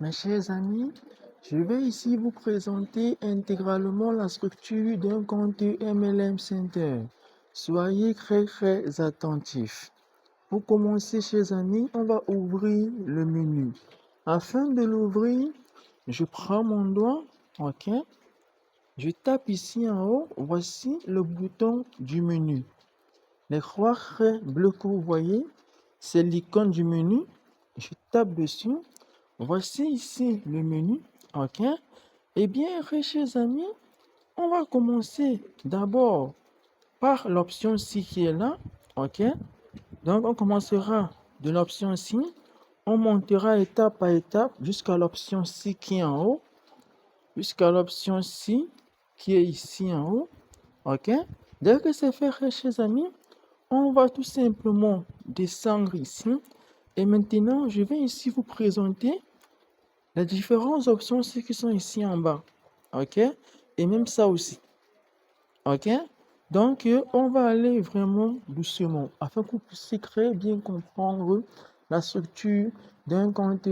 Mes chers amis, je vais ici vous présenter intégralement la structure d'un compte MLM Center. Soyez très attentifs. Pour commencer, chers amis, on va ouvrir le menu. Afin de l'ouvrir, je prends mon doigt, ok? Je tape ici en haut, voici le bouton du menu. Les trois traits bleus que vous voyez, c'est l'icône du menu. Je tape dessus. Voici ici le menu, ok? Eh bien, chers amis, on va commencer d'abord par l'option ci qui est là, ok? Donc, on commencera de l'option ci, on montera étape par étape jusqu'à l'option ci qui est en haut, jusqu'à l'option ci qui est ici en haut, ok? Dès que c'est fait, chers amis, on va tout simplement descendre ici. Et maintenant, je vais ici vous présenter les différentes options qui sont ici en bas. OK? Et même ça aussi. OK? Donc, on va aller vraiment doucement afin que vous puissiez très bien comprendre la structure d'un compte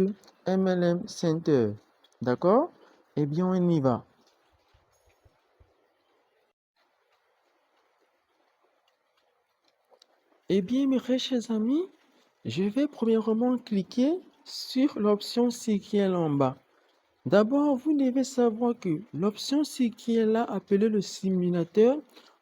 MLM Center. D'accord? Eh bien, on y va. Eh bien, mes très chers amis, je vais premièrement cliquer sur l'option C qui est là en bas. D'abord, vous devez savoir que l'option C qui est là, appelée le simulateur,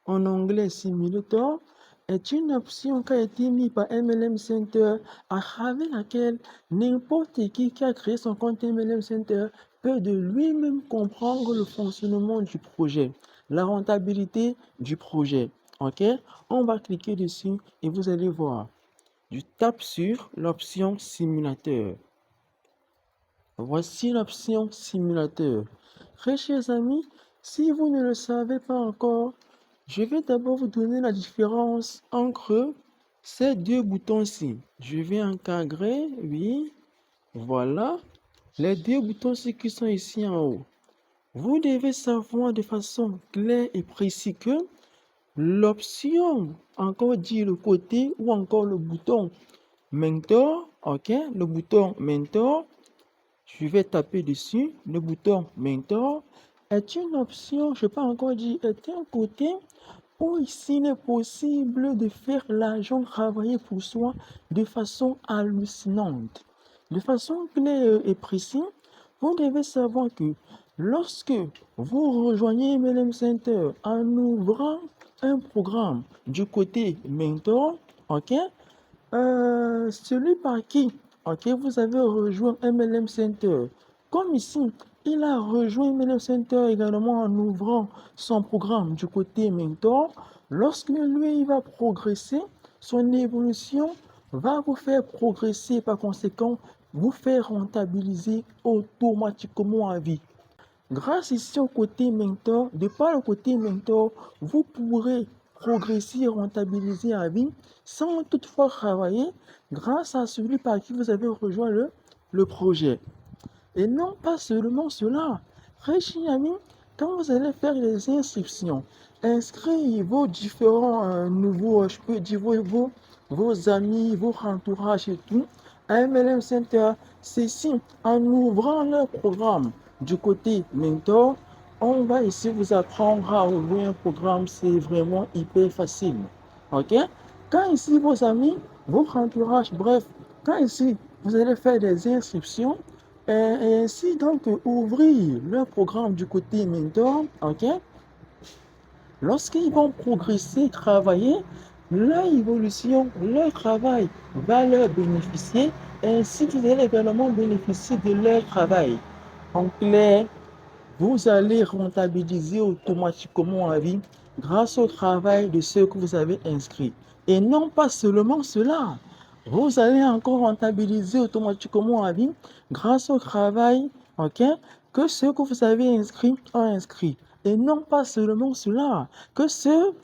en anglais simulator, est une option qui a été mise par MLM Center à travers laquelle n'importe qui a créé son compte MLM Center peut de lui-même comprendre le fonctionnement du projet, la rentabilité du projet. Ok? On va cliquer dessus et vous allez voir. Je tape sur l'option simulateur. Voici l'option simulateur. Très chers amis, si vous ne le savez pas encore, je vais d'abord vous donner la différence entre ces deux boutons-ci. Je vais encadrer, oui, voilà, les deux boutons-ci qui sont ici en haut. Vous devez savoir de façon claire et précise que l'option, encore dit le côté ou encore le bouton mentor, ok, le bouton mentor, je vais taper dessus. Le bouton mentor est une option, je n'ai pas encore dit, est un côté où ici il est possible de faire l'argent travailler pour soi de façon hallucinante. De façon claire et précise, vous devez savoir que lorsque vous rejoignez MLM Center en ouvrant un programme du côté mentor, ok, celui par qui, ok, vous avez rejoint MLM Center. Comme ici, il a rejoint MLM Center également en ouvrant son programme du côté mentor. Lorsque lui, il va progresser, son évolution va vous faire progresser, par conséquent, vous faire rentabiliser automatiquement à vie. Grâce ici au côté mentor, de par le côté mentor, vous pourrez progresser et rentabiliser à vie sans toutefois travailler grâce à celui par qui vous avez rejoint le projet. Et non pas seulement cela, très chers amis, quand vous allez faire les inscriptions, inscrivez vos différents nouveaux, je peux dire vos amis, vos entourages et tout, à MLM Center, ceci en ouvrant leur programme du côté mentor, on va ici vous apprendre à ouvrir un programme, c'est vraiment hyper facile. Ok? Quand ici vos amis, votre entourage, bref, quand ici vous allez faire des inscriptions, et ainsi donc ouvrir leur programme du côté mentor, ok? Lorsqu'ils vont progresser, travailler, leur évolution, leur travail va leur bénéficier, ainsi vous allez également bénéficier de leur travail. En clair, vous allez rentabiliser automatiquement à vie grâce au travail de ceux que vous avez inscrits. Et non pas seulement cela, vous allez encore rentabiliser automatiquement à vie grâce au travail, ok, que ceux que vous avez inscrits ont inscrit. Et non pas seulement cela, que ceux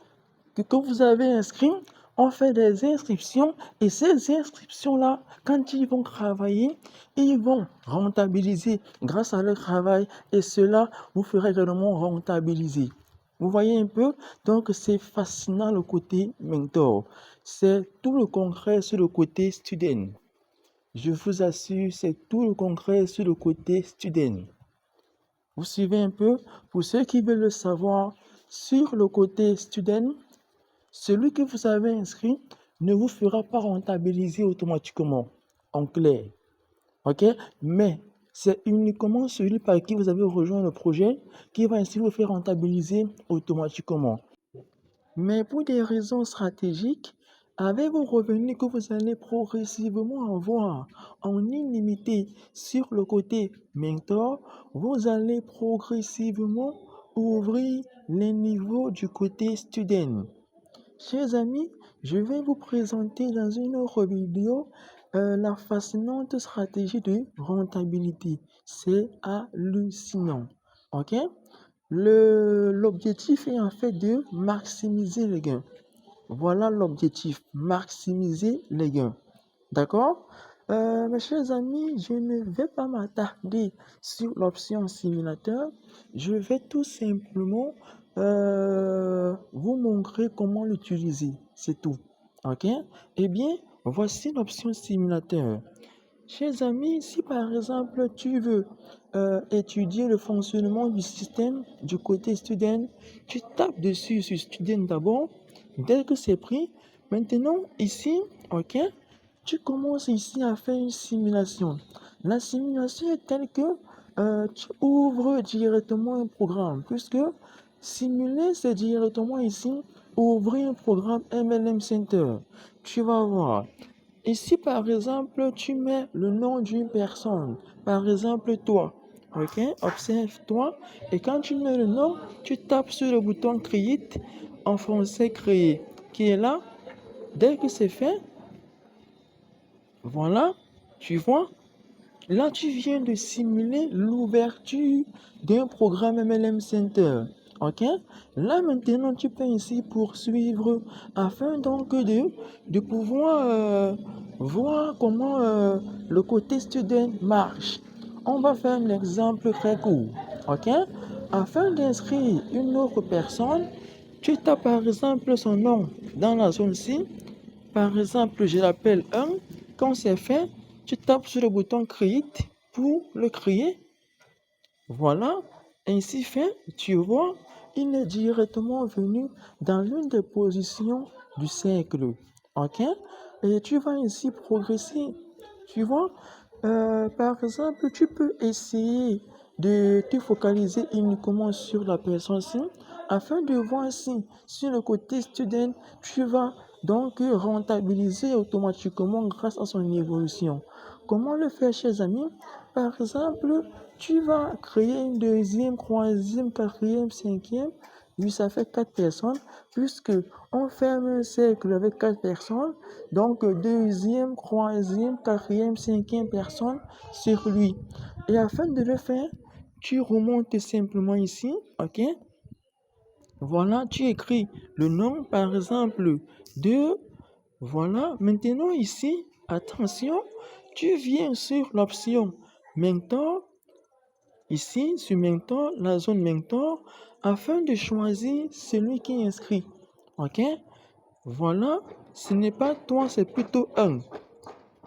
que vous avez inscrits ont fait des inscriptions et ces inscriptions-là, quand ils vont travailler, ils vont rentabiliser grâce à leur travail et cela vous fera également rentabiliser. Vous voyez un peu? Donc, c'est fascinant le côté mentor. C'est tout le concret sur le côté student. Je vous assure, c'est tout le concret sur le côté student. Vous suivez un peu? Pour ceux qui veulent le savoir, sur le côté student, celui que vous avez inscrit ne vous fera pas rentabiliser automatiquement, en clair. OK? Mais c'est uniquement celui par qui vous avez rejoint le projet qui va ainsi vous faire rentabiliser automatiquement. Mais pour des raisons stratégiques, avec vos revenus que vous allez progressivement avoir en illimité sur le côté mentor, vous allez progressivement ouvrir les niveaux du côté student. Chers amis, je vais vous présenter dans une autre vidéo la fascinante stratégie de rentabilité. C'est hallucinant. OK? L'objectif est en fait de maximiser les gains. Voilà l'objectif, maximiser les gains. D'accord? Mes chers amis, je ne vais pas m'attarder sur l'option simulateur. Je vais tout simplement vous montrer comment l'utiliser. C'est tout. OK? Eh bien, voici l'option simulateur. Chers amis, si par exemple tu veux étudier le fonctionnement du système du côté student, tu tapes dessus sur student d'abord. Dès que c'est pris, maintenant ici, ok, tu commences ici à faire une simulation. La simulation est telle que tu ouvres directement un programme, puisque simuler, c'est directement ici ouvrir un programme MLM Center. Tu vas voir. Ici, par exemple, tu mets le nom d'une personne. Par exemple, toi. OK? Observe-toi. Et quand tu mets le nom, tu tapes sur le bouton Create, en français créer, qui est là. Dès que c'est fait, voilà, tu vois, là, tu viens de simuler l'ouverture d'un programme MLM Center. OK? Là, maintenant, tu peux ainsi poursuivre afin donc de pouvoir voir comment le côté student marche. On va faire un exemple très court. OK? Afin d'inscrire une autre personne, tu tapes par exemple son nom dans la zone-ci. Par exemple, je l'appelle 1. Quand c'est fait, tu tapes sur le bouton Create pour le créer. Voilà, ainsi fait, tu vois, il est directement venu dans l'une des positions du cercle. OK? Et tu vas ainsi progresser. Tu vois, par exemple, tu peux essayer de te focaliser uniquement sur la personne-ci afin de voir si sur le côté student, tu vas donc rentabiliser automatiquement grâce à son évolution. Comment le faire, chers amis? Par exemple, tu vas créer une deuxième, troisième, quatrième, cinquième. Oui, ça fait 4 personnes, puisque on ferme un cercle avec 4 personnes. Donc, deuxième, troisième, quatrième, cinquième personne sur lui. Et afin de le faire, tu remontes simplement ici, ok? Voilà, tu écris le nom, par exemple, de... Voilà, maintenant ici, attention, tu viens sur l'option mentor. Ici, sur mentor, la zone mentor, afin de choisir celui qui est inscrit. OK? Voilà, ce n'est pas toi, c'est plutôt 1.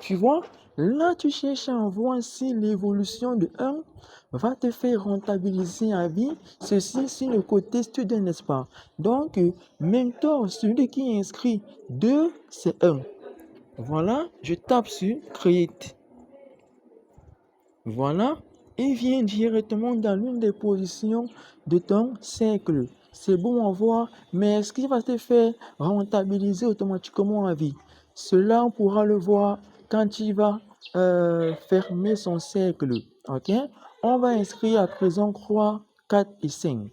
Tu vois, là, tu cherches à voir si l'évolution de 1 va te faire rentabiliser à vie. Ceci, c'est le côté student, n'est-ce pas? Donc, mentor, celui qui est inscrit 2, c'est 1. Voilà, je tape sur Create. Voilà, il vient directement dans l'une des positions de ton cercle. C'est bon à voir, mais est-ce qu'il va te faire rentabiliser automatiquement à vie? Cela, on pourra le voir quand il va fermer son cercle. OK? On va inscrire à présent croix 4 et 5.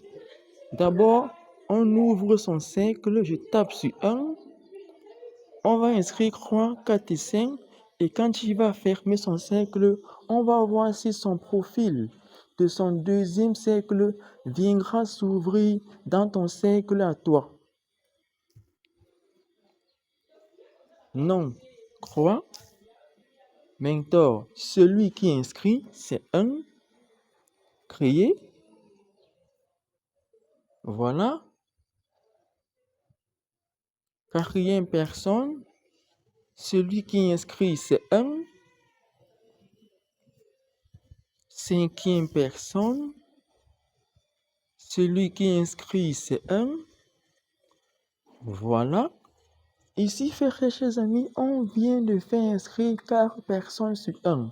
D'abord, on ouvre son cercle, je tape sur 1. On va inscrire croix 4 et 5. Et quand il va fermer son cercle, on va voir si son profil de son deuxième cercle viendra s'ouvrir dans ton cercle à toi. Non, croix, mentor, celui qui est inscrit, c'est 1, créé, voilà. Quatrième personne, celui qui est inscrit, c'est 1, cinquième personne, celui qui est inscrit, c'est 1. Voilà. Ici, chers amis, on vient de faire inscrire 4 personnes sur 1.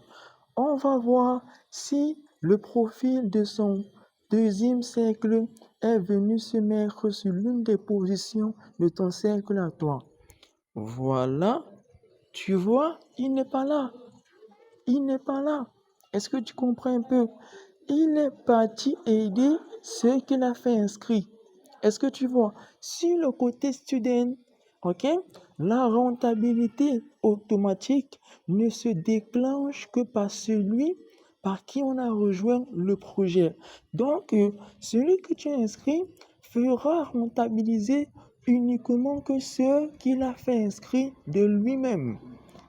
On va voir si le profil de son deuxième cercle est venu se mettre sur l'une des positions de ton cercle à toi. Voilà. Tu vois, il n'est pas là. Il n'est pas là. Est-ce que tu comprends un peu? Il est parti aider ceux qu'il a fait inscrire. Est-ce que tu vois? Sur le côté student, ok, la rentabilité automatique ne se déclenche que par celui par qui on a rejoint le projet. Donc, celui que tu as inscrit fera rentabiliser uniquement que ceux qu'il a fait inscrire de lui-même.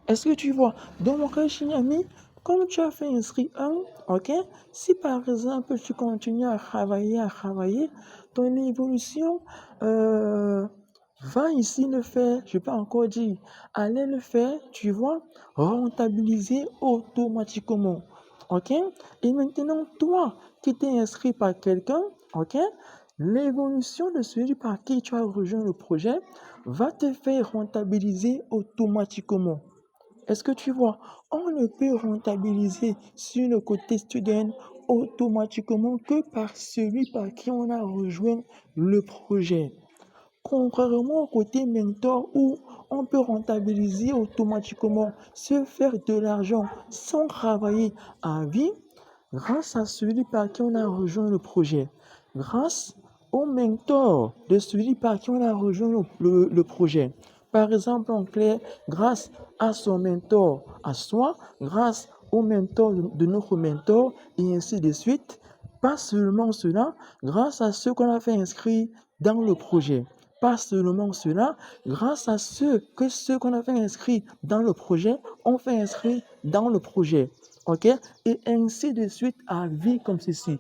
Est-ce que tu vois? Donc, mon cher Shinyami, comme tu as fait inscrit 1, ok? Si par exemple tu continues à travailler, ton évolution va ici le faire, je peux encore dire, aller le faire, tu vois, rentabiliser automatiquement. Ok? Et maintenant, toi qui t'es inscrit par quelqu'un, ok? L'évolution de celui par qui tu as rejoint le projet va te faire rentabiliser automatiquement. Est-ce que tu vois? On ne peut rentabiliser sur le côté student automatiquement que par celui par qui on a rejoint le projet. Contrairement au côté mentor où on peut rentabiliser automatiquement, se faire de l'argent sans travailler à vie, grâce à celui par qui on a rejoint le projet, grâce au mentor de celui par qui on a rejoint le projet. Par exemple, en clair, grâce à son mentor à soi, grâce au mentor de notre mentor, et ainsi de suite. Pas seulement cela, grâce à ceux qu'on a fait inscrire dans le projet. Pas seulement cela, grâce à ceux qu'on a fait inscrire dans le projet, ont fait inscrire dans le projet. OK? Et ainsi de suite à vie comme ceci.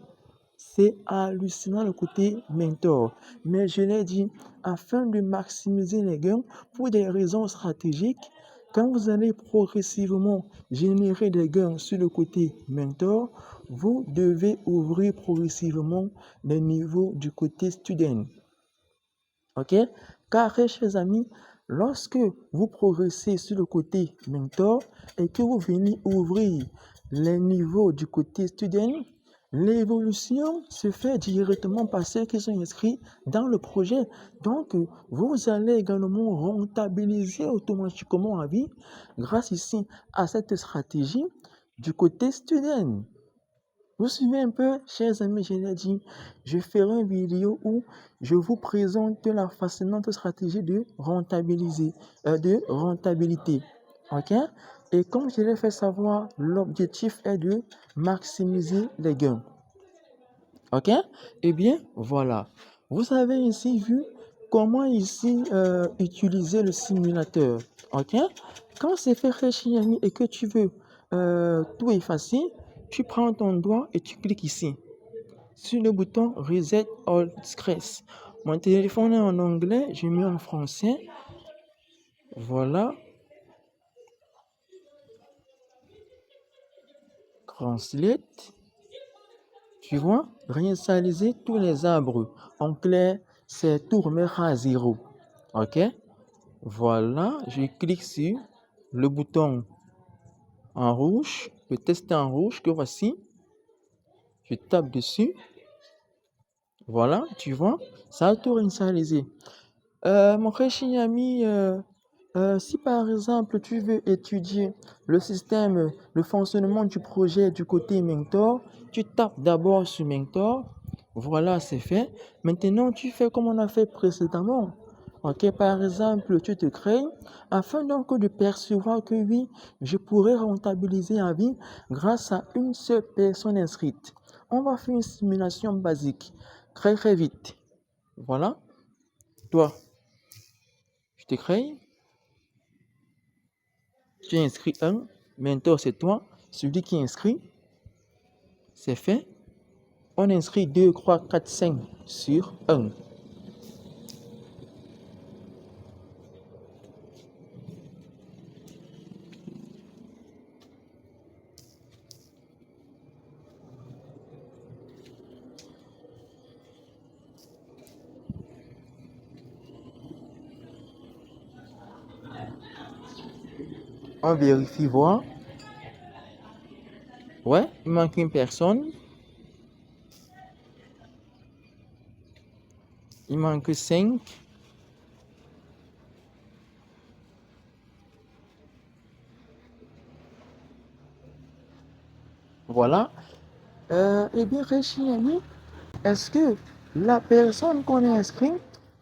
C'est hallucinant le côté mentor. Mais je l'ai dit, afin de maximiser les gains pour des raisons stratégiques, quand vous allez progressivement générer des gains sur le côté mentor, vous devez ouvrir progressivement les niveaux du côté student. OK? Car, chers amis, lorsque vous progressez sur le côté mentor et que vous venez ouvrir les niveaux du côté student, l'évolution se fait directement par ceux qui sont inscrits dans le projet. Donc, vous allez également rentabiliser automatiquement à vie grâce ici à cette stratégie du côté student. Vous suivez un peu, chers amis, je l'ai dit, je ferai une vidéo où je vous présente la fascinante stratégie de rentabilité. OK? Et comme je l'ai fait savoir, l'objectif est de maximiser les gains. OK? Eh bien, voilà. Vous avez ici vu comment ici utiliser le simulateur. OK? Quand c'est fait chez Xiaomi et que tu veux tout effacer, tu prends ton doigt et tu cliques ici sur le bouton Reset All Scratch. Mon téléphone est en anglais, je mets en français. Voilà. Translate. Tu vois, réinitialiser tous les arbres. En clair, c'est tout remettre à zéro. OK? Voilà, je clique sur le bouton en rouge, le test en rouge que voici. Je tape dessus. Voilà, tu vois, ça a tout réinitialisé. Mon frère Shinyami, si par exemple tu veux étudier le système, le fonctionnement du projet du côté Mentor, tu tapes d'abord sur Mentor. Voilà, c'est fait. Maintenant, tu fais comme on a fait précédemment. Ok, par exemple, tu te crées afin donc de percevoir que oui, je pourrais rentabiliser en vie grâce à une seule personne inscrite. On va faire une simulation basique, très très vite. Voilà, toi, je te crée. Tu inscris un, mentor c'est toi, celui qui inscrit, c'est fait. On inscrit 2, 3, 4, 5 sur 1. On vérifie voir. Ouais, il manque une personne. Il manque 5. Voilà. Eh bien, Réchi ami, est-ce que la personne qu'on a inscrite,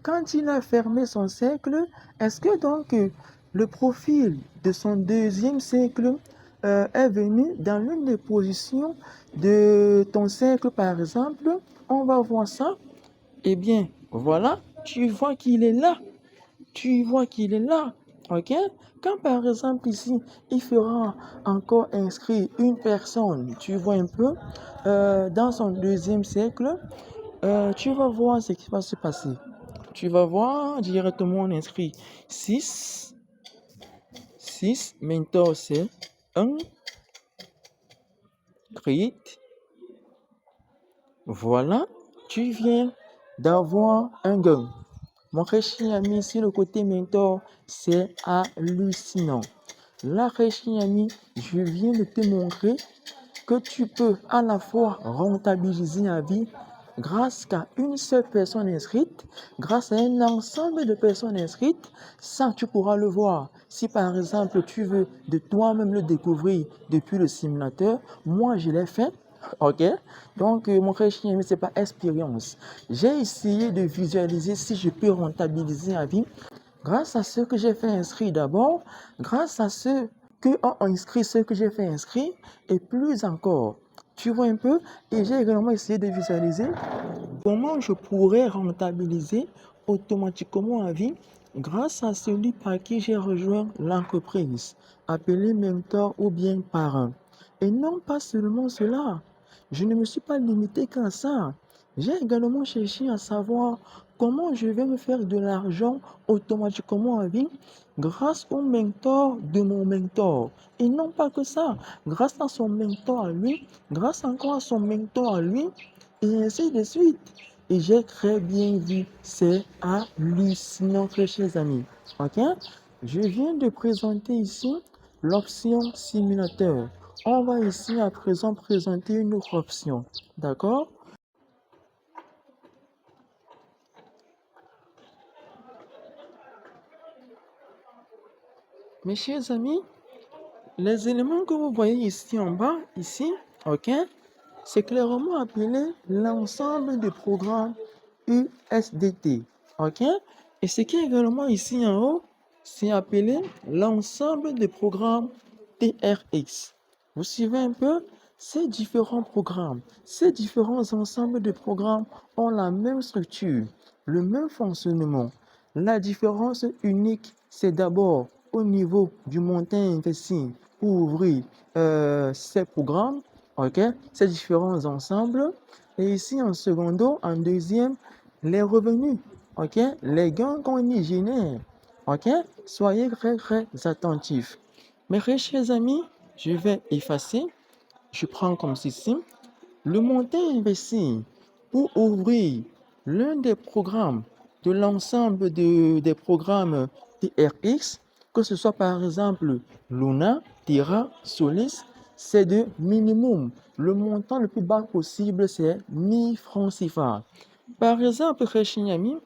quand il a fermé son cercle, est-ce que donc le profil de son deuxième cercle est venu dans l'une des positions de ton cercle, par exemple? On va voir ça. Eh bien, voilà, tu vois qu'il est là. Tu vois qu'il est là. OK? Quand par exemple ici, il fera encore inscrire une personne, tu vois un peu, dans son deuxième cercle, tu vas voir ce qui va se passer. Tu vas voir directement on inscrit 6. 6, mentor c'est 1, create. Voilà, tu viens d'avoir un gain. Mon cher ami, ici le côté mentor, c'est hallucinant. Là, cher ami, je viens de te montrer que tu peux à la fois rentabiliser la vie grâce qu'à une seule personne inscrite, grâce à un ensemble de personnes inscrites. Ça, tu pourras le voir. Si par exemple, tu veux de toi-même le découvrir depuis le simulateur, moi, je l'ai fait. OK? Donc, mon frère chien, ce n'est pas expérience. J'ai essayé de visualiser si je peux rentabiliser la vie grâce à ceux que j'ai fait inscrire d'abord, grâce à ceux qui ont inscrit ceux que j'ai fait inscrire, et plus encore. Tu vois un peu? Et j'ai également essayé de visualiser comment je pourrais rentabiliser automatiquement la vie grâce à celui par qui j'ai rejoint l'entreprise, appelé mentor ou bien parrain. Et non pas seulement cela, je ne me suis pas limité qu'à ça. J'ai également cherché à savoir comment je vais me faire de l'argent automatiquement en vie grâce au mentor de mon mentor. Et non pas que ça, grâce à son mentor à lui, grâce encore à son mentor à lui, et ainsi de suite. Et j'ai très bien vu, c'est hallucinant, très chers amis. Ok? Je viens de présenter ici l'option simulateur. On va ici à présent présenter une autre option. D'accord? Mes chers amis, les éléments que vous voyez ici en bas, ici, ok, c'est clairement appelé l'ensemble des programmes USDT. Ok? Et ce qui est également ici en haut, c'est appelé l'ensemble des programmes TRX. Vous suivez un peu? Ces différents programmes, ces différents ensembles de programmes ont la même structure, le même fonctionnement. La différence unique, c'est d'abord au niveau du montant investi pour ouvrir ces programmes, ok, ces différents ensembles. Et ici, en secondo, en deuxième, les revenus, ok, les gains qu'on y génère, ok. Soyez très, très attentifs. Mes chers amis, je vais effacer. Je prends comme ceci. Le montant investi pour ouvrir l'un des programmes de l'ensemble des programmes TRX, que ce soit par exemple Luna, Terra, Solis, c'est de minimum. Le montant le plus bas possible, c'est 1000 francs CFA. Par exemple, Réchignami,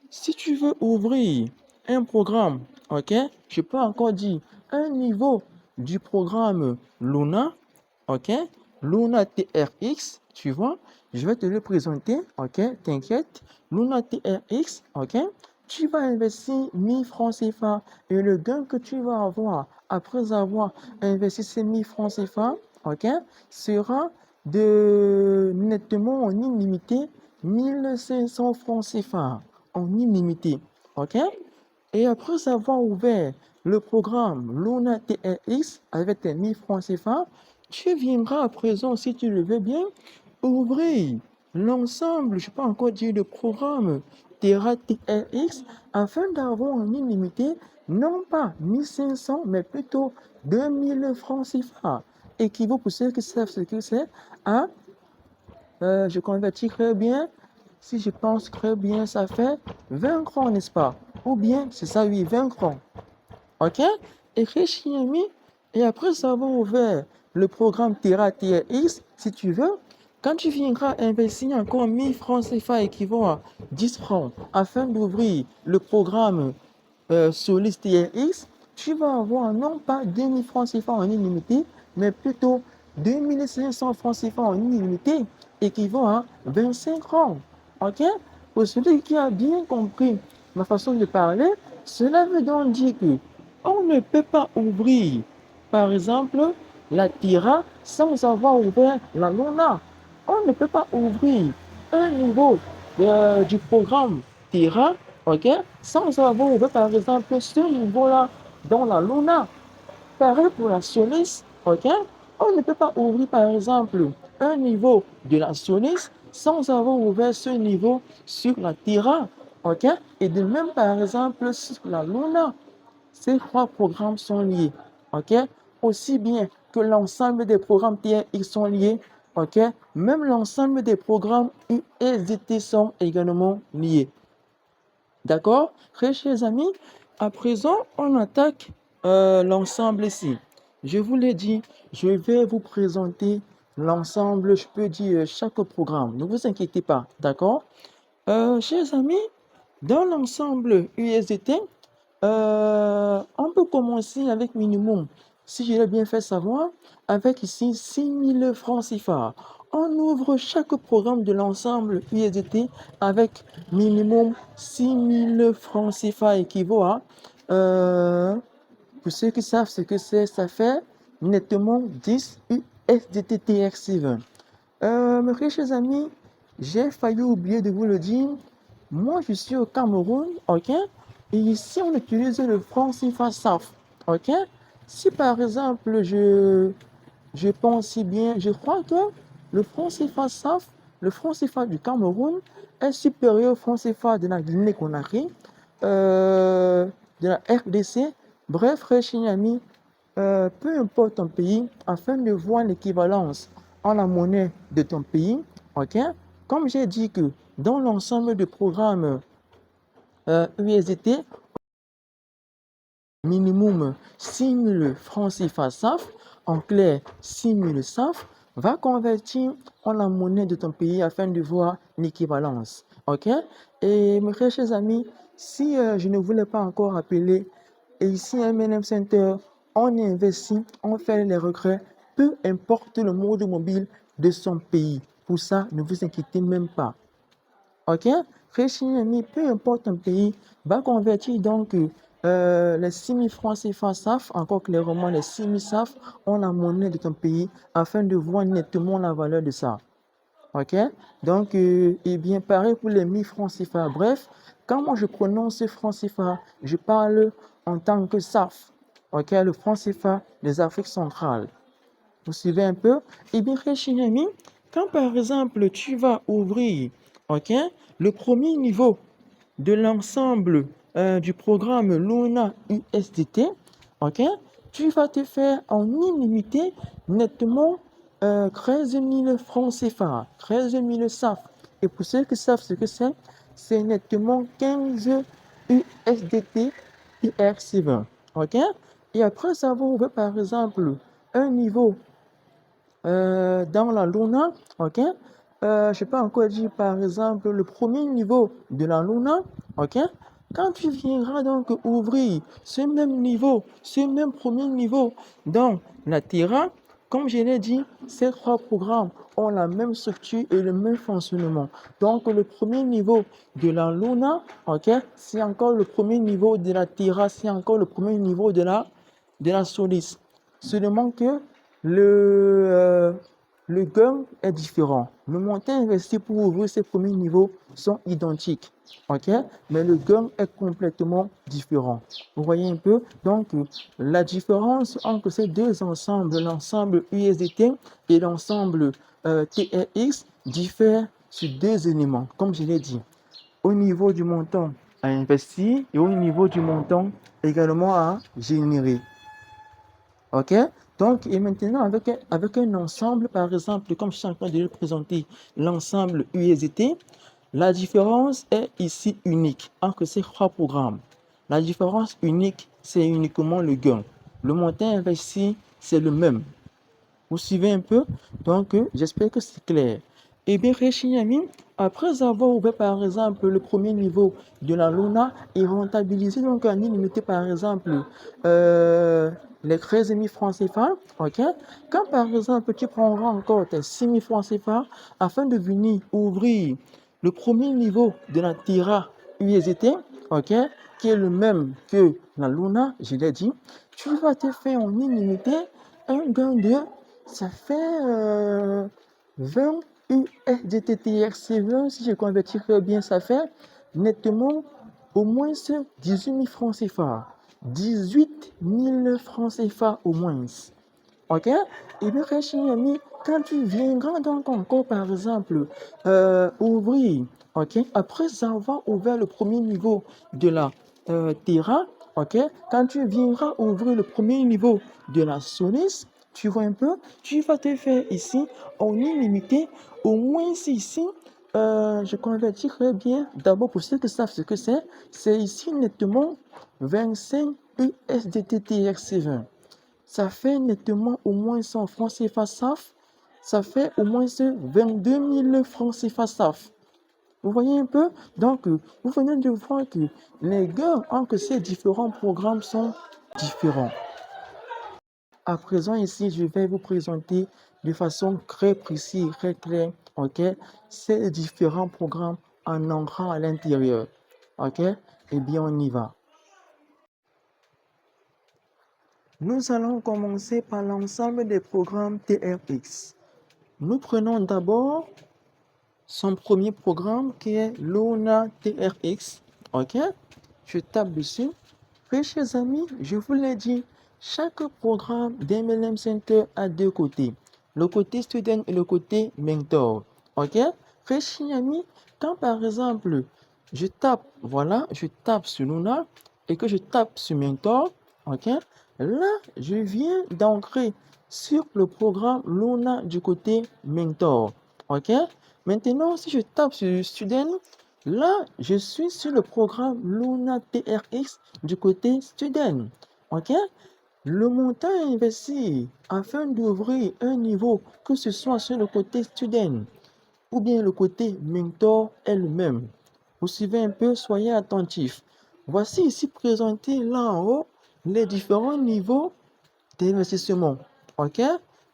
si tu veux ouvrir un programme, ok, je peux encore dire un niveau du programme Luna, ok, Luna TRX, tu vois, je vais te le présenter, ok, t'inquiète, Luna TRX, ok, tu vas investir 1000 francs CFA et le gain que tu vas avoir après avoir investi ces 1000 francs CFA, ok, sera de nettement en illimité 1500 francs CFA en illimité, ok? Et après avoir ouvert le programme Luna TRX avec tes 1000 francs CFA, tu viendras à présent, si tu le veux bien, ouvrir l'ensemble, je peux encore dire le programme Terra TRX afin d'avoir en illimité non pas 1500 mais plutôt 2000 francs CFA. Équivaut pour ceux qui savent ce que c'est à, je convertis très bien, si je pense très bien, ça fait 20 crans, n'est-ce pas? Ou bien, c'est ça, oui, 20 crans. Ok? Et Réchiami, Et après avoir ouvert le programme Terra TRX, si tu veux, quand tu viendras investir encore 1000 francs CFA équivaut à 10 francs afin d'ouvrir le programme Solis TRX, tu vas avoir non pas 2000 francs CFA en illimité, mais plutôt 2500 francs CFA en illimité, équivaut à 25 francs. Ok? Pour celui qui a bien compris ma façon de parler, cela veut donc dire que on ne peut pas ouvrir, par exemple, la Tira sans avoir ouvert la Luna. On ne peut pas ouvrir un niveau du programme Tira, ok, sans avoir ouvert, par exemple, ce niveau-là dans la Luna. Pareil pour la Solis, ok, on ne peut pas ouvrir, par exemple, un niveau de la Solis sans avoir ouvert ce niveau sur la Tira, ok, et de même, par exemple, sur la Luna. Ces trois programmes sont liés, ok? Aussi bien que l'ensemble des programmes TRX sont liés, ok? Même l'ensemble des programmes USDT sont également liés. D'accord? Très chers amis, à présent, on attaque l'ensemble ici. Je vous l'ai dit, je vais vous présenter l'ensemble, je peux dire chaque programme. Ne vous inquiétez pas, d'accord? Chers amis, dans l'ensemble USDT, on peut commencer avec minimum, si je l'ai bien fait savoir, avec ici 6000 francs CFA. On ouvre chaque programme de l'ensemble USDT avec minimum 6000 francs CFA équivaut à, pour ceux qui savent ce que c'est, ça fait nettement 10 USDT TRX7. Mes chers amis, j'ai failli oublier de vous le dire. Moi, je suis au Cameroun, ok? Et ici, on utilise le franc CFA SAF, ok? Si par exemple, je pense si bien, je crois que le franc CFA SAF, le franc CFA du Cameroun, est supérieur au franc CFA de la Guinée-Conakry, de la RDC. Bref, frère Chignami, peu importe ton pays, afin de voir l'équivalence en la monnaie de ton pays, ok? Comme j'ai dit que dans l'ensemble des programmes USDT, minimum 6000 francs CFA SAF, en clair 6000 SAF, va convertir en la monnaie de ton pays afin de voir l'équivalence. Ok? Et mes chers amis, si je ne voulais pas encore appeler, et ici à MNM Center, on investit, on fait les regrets, peu importe le mode mobile de son pays. Pour ça, ne vous inquiétez même pas. Ok? Réchini, peu importe ton pays, va convertir donc les 6000 francs CFA SAF, encore clairement les 6000 SAF, en la monnaie de ton pays afin de voir nettement la valeur de ça. Ok? Donc, eh bien, pareil pour les 1000 francs CFA. Bref, quand moi je prononce francs CFA, je parle en tant que SAF. Ok? Le franc CFA des Afriques centrales. Vous suivez un peu? Eh bien, Réchini, quand par exemple tu vas ouvrir, ok, le premier niveau de l'ensemble du programme Luna USDT, ok, tu vas te faire en illimité nettement 13 000 francs CFA, 13 000 SAF. Et pour ceux qui savent ce que c'est nettement 15 USDT IRC20. Ok? Et après ça va ouvrir par exemple un niveau dans la Luna, ok? Je peux encore dire par exemple le premier niveau de la Luna, ok? Quand tu viendras donc ouvrir ce même niveau, ce même premier niveau dans la Terra, comme je l'ai dit, ces trois programmes ont la même structure et le même fonctionnement. Donc le premier niveau de la Luna, ok, c'est encore le premier niveau de la Terra, c'est encore le premier niveau de la Solis. Seulement que le gain est différent. Le montant investi pour ouvrir ces premiers niveaux sont identiques. Ok? Mais le gain est complètement différent. Vous voyez un peu? Donc, la différence entre ces deux ensembles, l'ensemble USDT et l'ensemble TRX, diffère sur deux éléments, comme je l'ai dit. Au niveau du montant à investir et au niveau du montant également à générer. Ok? Donc, et maintenant, avec un ensemble, par exemple, comme je suis en train de le présenter, l'ensemble USDT, la différence est ici unique entre ces trois programmes. La différence unique, c'est uniquement le gain. le montant investi, c'est le même. Vous suivez un peu? Donc, j'espère que c'est clair. Eh bien, Réchiniami, après avoir ouvert par exemple le premier niveau de la Luna et rentabilisé donc en illimité par exemple les 13 000 francs CFA, ok? Quand par exemple tu prendras encore tes 6 000 francs CFA afin de venir ouvrir le premier niveau de la Terra USDT, ok? Qui est le même que la Luna, je l'ai dit, tu vas te faire en illimité un gain de ça fait 20 USDTTRC20, si je convertis très bien, ça fait nettement au moins 18 000 francs CFA. 18 000 francs CFA au moins. Ok? Et bien, Rachid, quand tu viendras donc encore, par exemple, ouvrir, ok? Après avoir ouvert le premier niveau de la Terra, ok? Quand tu viendras ouvrir le premier niveau de la Solis, tu vois un peu, tu vas te faire ici en illimité, au moins ici, je convertirai bien, d'abord pour ceux qui savent ce que c'est ici nettement 25 USDTTRC20. Ça fait nettement au moins 100 francs CFA SAF. Ça fait au moins 22 000 francs CFA SAF. Vous voyez un peu? Donc, vous venez de voir que les gains entre ces différents programmes sont différents. À présent, ici, je vais vous présenter de façon très précise, très claire, ok, ces différents programmes en entrant à l'intérieur. Ok? Eh bien, on y va. Nous allons commencer par l'ensemble des programmes TRX. Nous prenons d'abord son premier programme qui est Luna TRX. Ok? Je tape dessus. Très chers amis, je vous l'ai dit, chaque programme d'MLM Center a deux côtés. Le côté student et le côté mentor. Ok? Très chers amis, quand par exemple, je tape, voilà, je tape sur Luna et que je tape sur mentor, ok? Là, je viens d'entrer sur le programme Luna du côté mentor. Ok? Maintenant, si je tape sur student, là, je suis sur le programme Luna TRX du côté student. Ok? Le montant investi afin d'ouvrir un niveau, que ce soit sur le côté student ou bien le côté mentor est le même. Vous suivez un peu, soyez attentifs. Voici ici présenté là en haut les différents niveaux d'investissement. Ok?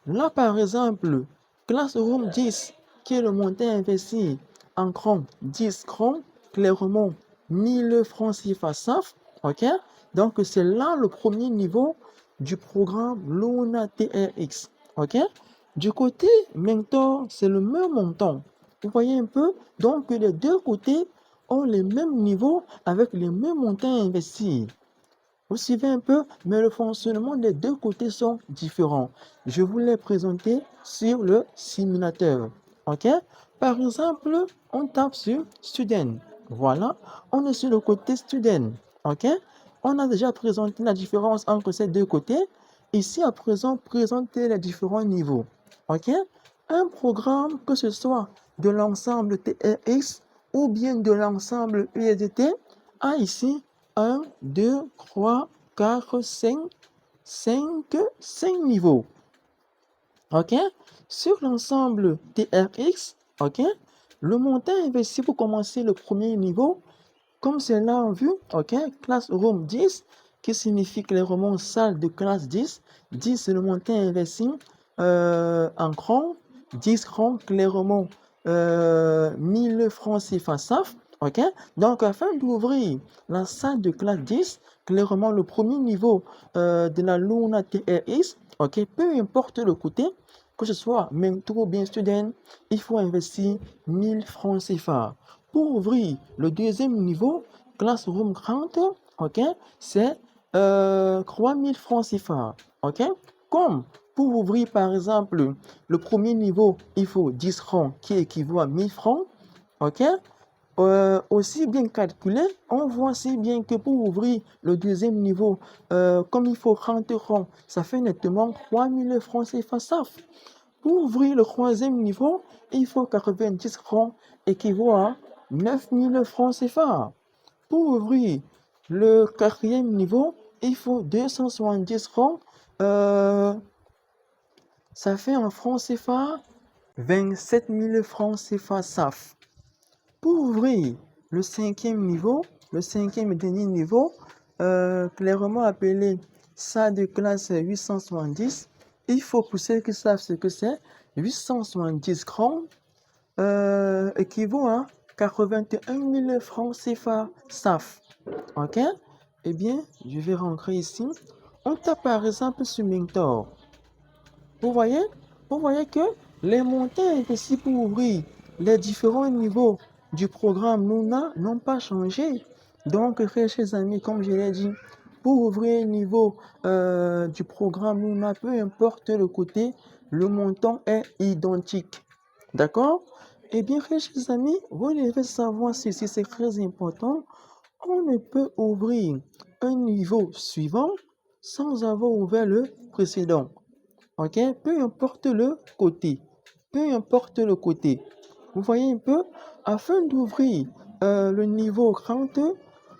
Là, par exemple, Classroom 10, qui est le montant investi en cron, 10 crons, clairement 1000 francs CFA SAF. Ok? Donc, c'est là le premier niveau du programme Luna TRX. Ok? Du côté Mentor, c'est le même montant. Vous voyez un peu? Donc, les deux côtés ont les mêmes niveaux avec les mêmes montants investis. Vous suivez un peu, mais le fonctionnement des deux côtés sont différents. Je vous l'ai présenté sur le simulateur. Ok? Par exemple, on tape sur Student. Voilà, on est sur le côté Student. Ok? On a déjà présenté la différence entre ces deux côtés. Ici, à présent, présenter les différents niveaux. Ok? Un programme, que ce soit de l'ensemble TRX ou bien de l'ensemble USDT, a ici 1, 2, 3, 4, 5, 5 niveaux. OK? Sur l'ensemble TRX, OK? Le montant investi pour commencer le premier niveau, comme c'est là en vue, OK? Classroom 10, qui signifie clairement salle de classe 10. 10, c'est le montant investi en cron. 10 crons, clairement 1000 francs CFA SAF. OK? Donc, afin d'ouvrir la salle de classe 10, clairement le premier niveau de la Luna TRX, OK? Peu importe le côté, que ce soit mentor ou bien student, il faut investir 1000 francs CFA. Pour ouvrir le deuxième niveau, Classroom 30, ok, c'est 3000 francs CFA. Ok? Comme pour ouvrir par exemple le premier niveau, il faut 10 francs qui équivaut à 1000 francs. Ok? Aussi bien calculé, on voit si bien que pour ouvrir le deuxième niveau, comme il faut 30 francs, ça fait nettement 3000 francs CFA SAF. Pour ouvrir le troisième niveau, il faut 90 francs équivaut à 9000 francs CFA. Pour ouvrir le quatrième niveau, il faut 270 francs. Ça fait en francs CFA 27 000 francs CFA SAF. Pour ouvrir le cinquième niveau, le cinquième et dernier niveau, clairement appelé ça de classe 870, il faut pour ceux qui savent ce que c'est, 870 francs équivaut à 81 000 francs CFA SAF. Ok? Eh bien, je vais rentrer ici. On tape par exemple sur Mentor. Vous voyez? Vous voyez que les montants ici pour ouvrir les différents niveaux du programme Luna n'ont pas changé. Donc, chers amis, comme je l'ai dit, pour ouvrir le niveau du programme Luna, peu importe le côté, le montant est identique. D'accord? Eh bien, chers amis, vous devez savoir ceci, c'est très important. On ne peut ouvrir un niveau suivant sans avoir ouvert le précédent. Ok? Peu importe le côté. Peu importe le côté. Vous voyez un peu? Afin d'ouvrir le niveau 30,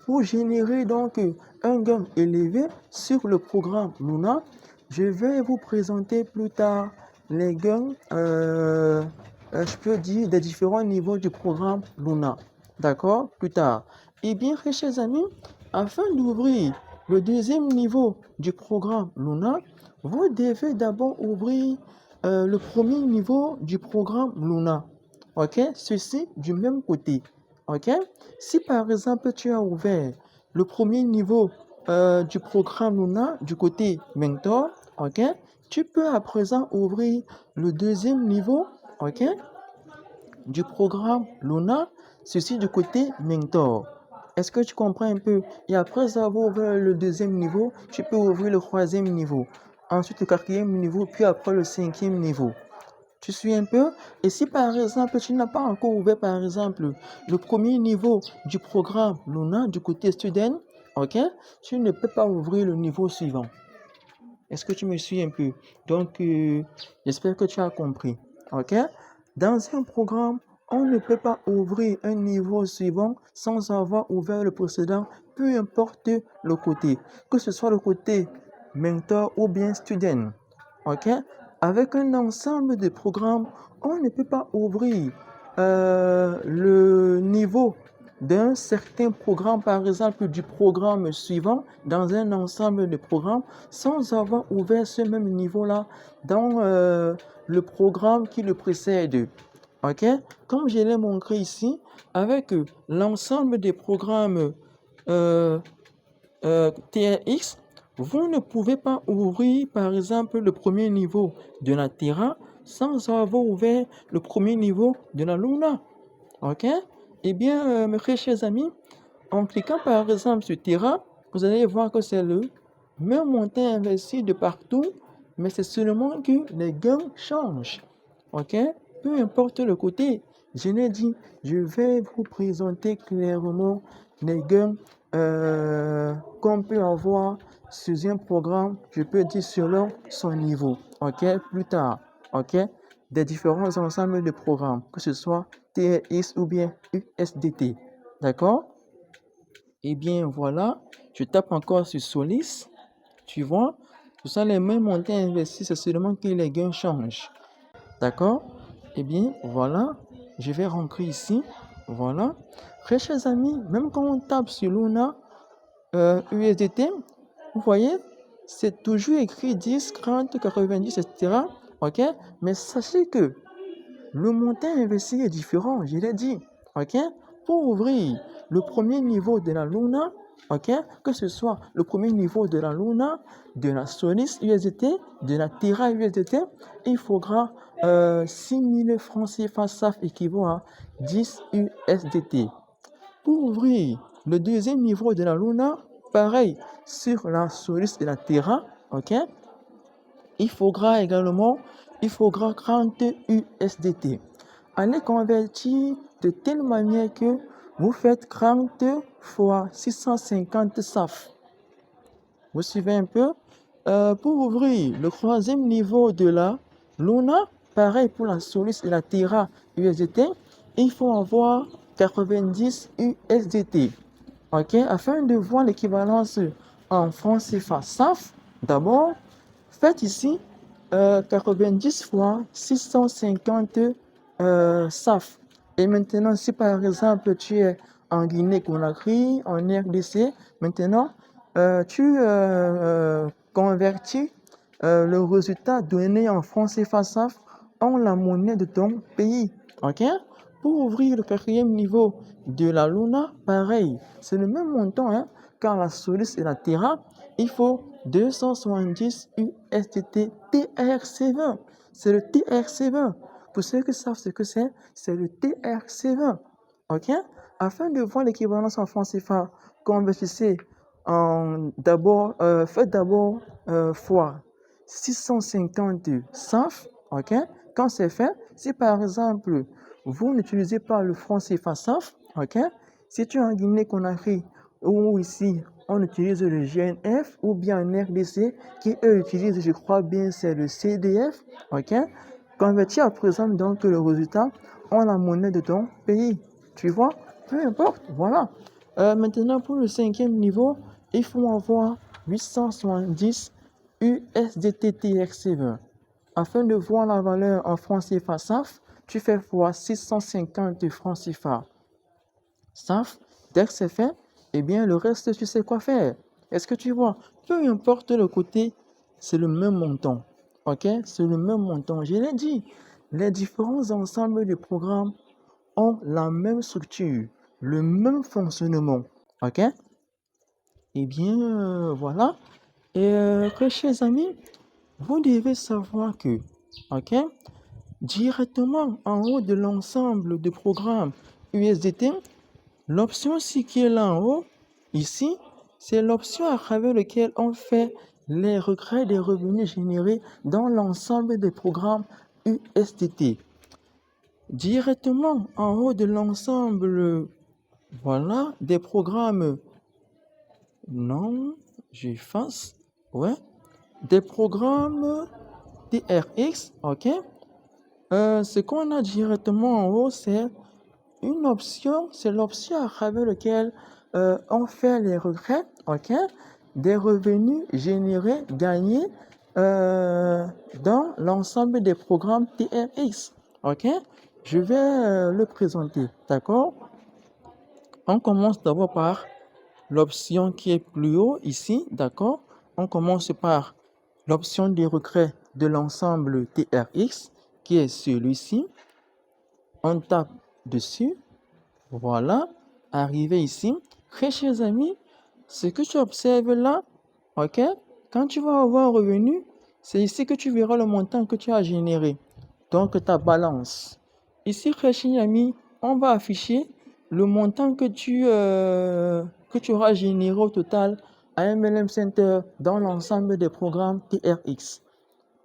pour générer donc un gain élevé sur le programme Luna, je vais vous présenter plus tard les gains, je peux dire, des différents niveaux du programme Luna. D'accord? Plus tard. Eh bien, chers amis, afin d'ouvrir le deuxième niveau du programme Luna, vous devez d'abord ouvrir le premier niveau du programme Luna. Ok? Ceci du même côté. Ok? Si par exemple tu as ouvert le premier niveau du programme Luna du côté Mentor, ok? Tu peux à présent ouvrir le deuxième niveau, ok? Du programme Luna, ceci du côté Mentor. Est-ce que tu comprends un peu? Et après avoir ouvert le deuxième niveau, tu peux ouvrir le troisième niveau. Ensuite le quatrième niveau, puis après le cinquième niveau. Tu suis un peu? Et si par exemple, tu n'as pas encore ouvert par exemple le premier niveau du programme Luna du côté student, ok? Tu ne peux pas ouvrir le niveau suivant. Est-ce que tu me suis un peu? Donc, j'espère que tu as compris. Ok? Dans un programme, on ne peut pas ouvrir un niveau suivant sans avoir ouvert le précédent, peu importe le côté, que ce soit le côté mentor ou bien student. Ok? Avec un ensemble de programmes, on ne peut pas ouvrir le niveau d'un certain programme, par exemple du programme suivant, dans un ensemble de programmes, sans avoir ouvert ce même niveau-là dans le programme qui le précède. Ok? Comme je l'ai montré ici, avec l'ensemble des programmes TRX, vous ne pouvez pas ouvrir, par exemple, le premier niveau de la Terra sans avoir ouvert le premier niveau de la Luna. Ok? Eh bien, mes très chers amis, en cliquant par exemple sur Terra, vous allez voir que c'est le même montant investi de partout, mais c'est seulement que les gains changent. Ok? Peu importe le côté, je l'ai dit, je vais vous présenter clairement les gains qu'on peut avoir sur un programme, je peux dire selon son niveau. Ok? Plus tard. Ok? Des différents ensembles de programmes, que ce soit TRX ou bien USDT. D'accord? Eh bien, voilà, je tape encore sur Solis. Tu vois, ce sont les mêmes montants investis, c'est seulement que les gains changent. D'accord? Eh bien, voilà, je vais rentrer ici. Voilà. Très chers amis, même quand on tape sur Luna, USDT, vous voyez, c'est toujours écrit 10, 30, 90, etc. Ok? Mais sachez que le montant investi est différent, je l'ai dit. Ok? Pour ouvrir le premier niveau de la Luna, ok? Que ce soit le premier niveau de la Luna, de la Solis USDT, de la Terra USDT, il faudra 6 000 francs CFA SAF équivaut à 10 USDT. Pour ouvrir le deuxième niveau de la Luna, pareil sur la Solis et la Terra, ok? Il faudra également 30 USDT. Allez convertir de telle manière que vous faites 30 fois 650 SAF. Vous suivez un peu? Pour ouvrir le troisième niveau de la Luna, pareil pour la Solis et la Terra USDT, il faut avoir 90 USDT. Ok? Afin de voir l'équivalence en francs CFA. SAF, d'abord, faites ici 90 fois 650 SAF. Et maintenant, si par exemple tu es en Guinée-Conakry, en RDC, maintenant tu convertis le résultat donné en francs CFA SAF en la monnaie de ton pays. OK? Pour ouvrir le 4e niveau de la Luna, pareil, c'est le même montant, hein, car la Solus et la Terra, il faut 270 USDT TRC20. C'est le TRC20. Pour ceux qui savent ce que c'est le TRC20. OK? Afin de voir l'équivalence en francs CFA, convertissez faites d'abord fois 650 SAF. OK? Quand c'est fait, si par exemple, vous n'utilisez pas le franc CFA SAF, OK? Si tu es en Guinée-Conakry ou ici, on utilise le GNF ou bien un RDC qui eux utilisent, je crois bien, c'est le CDF, OK? Convertis à présent donc le résultat en la monnaie de ton pays. Tu vois? Peu importe, voilà. Maintenant, pour le 5e niveau, il faut avoir 870 USDT TRC20. Afin de voir la valeur en francs CFA SAF, tu fais fois 650 francs CFA SAF. Dès que c'est fait, eh bien, le reste, tu sais quoi faire. Est-ce que tu vois? Peu importe le côté, c'est le même montant. OK? C'est le même montant. Je l'ai dit, les différents ensembles de programmes ont la même structure, le même fonctionnement. OK? Eh bien, voilà. Et très chers amis, vous devez savoir que, OK, directement en haut de l'ensemble de programmes USDT, l'option ci qui est là en haut, ici, c'est l'option à travers laquelle on fait les regrets des revenus générés dans l'ensemble des programmes USDT. Directement en haut de l'ensemble, voilà, des programmes, non, j'efface, ouais, des programmes TRX, ok. Ce qu'on a directement en haut, c'est une option, c'est l'option à travers laquelle on fait les retraits, ok, des revenus générés, gagnés dans l'ensemble des programmes TRX, ok. Je vais le présenter, d'accord. On commence d'abord par l'option qui est plus haut ici, d'accord. On commence par l'option des retraits de l'ensemble TRX, qui est celui-ci. On tape dessus. Voilà. Arrivé ici. Très chers amis, ce que tu observes là, ok, quand tu vas avoir un revenu, c'est ici que tu verras le montant que tu as généré. Donc ta balance. Ici, très chers amis, on va afficher le montant que tu auras généré au total à MLM Center dans l'ensemble des programmes TRX.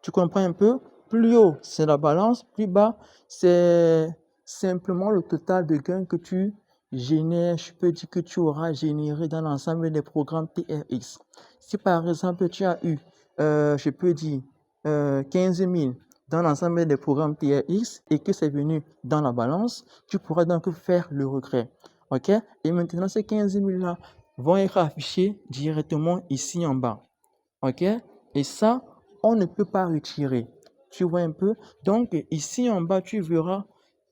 Tu comprends un peu? Plus haut, c'est la balance. Plus bas, c'est simplement le total de gains que tu génères. Je peux dire que tu auras généré dans l'ensemble des programmes TRX. Si par exemple, tu as eu, je peux dire, 15 000 dans l'ensemble des programmes TRX et que c'est venu dans la balance, tu pourras donc faire le regret. OK? Et maintenant, ces 15 000-là vont être affichés directement ici en bas. OK? Et ça, on ne peut pas retirer. Tu vois un peu? Donc, ici en bas, tu verras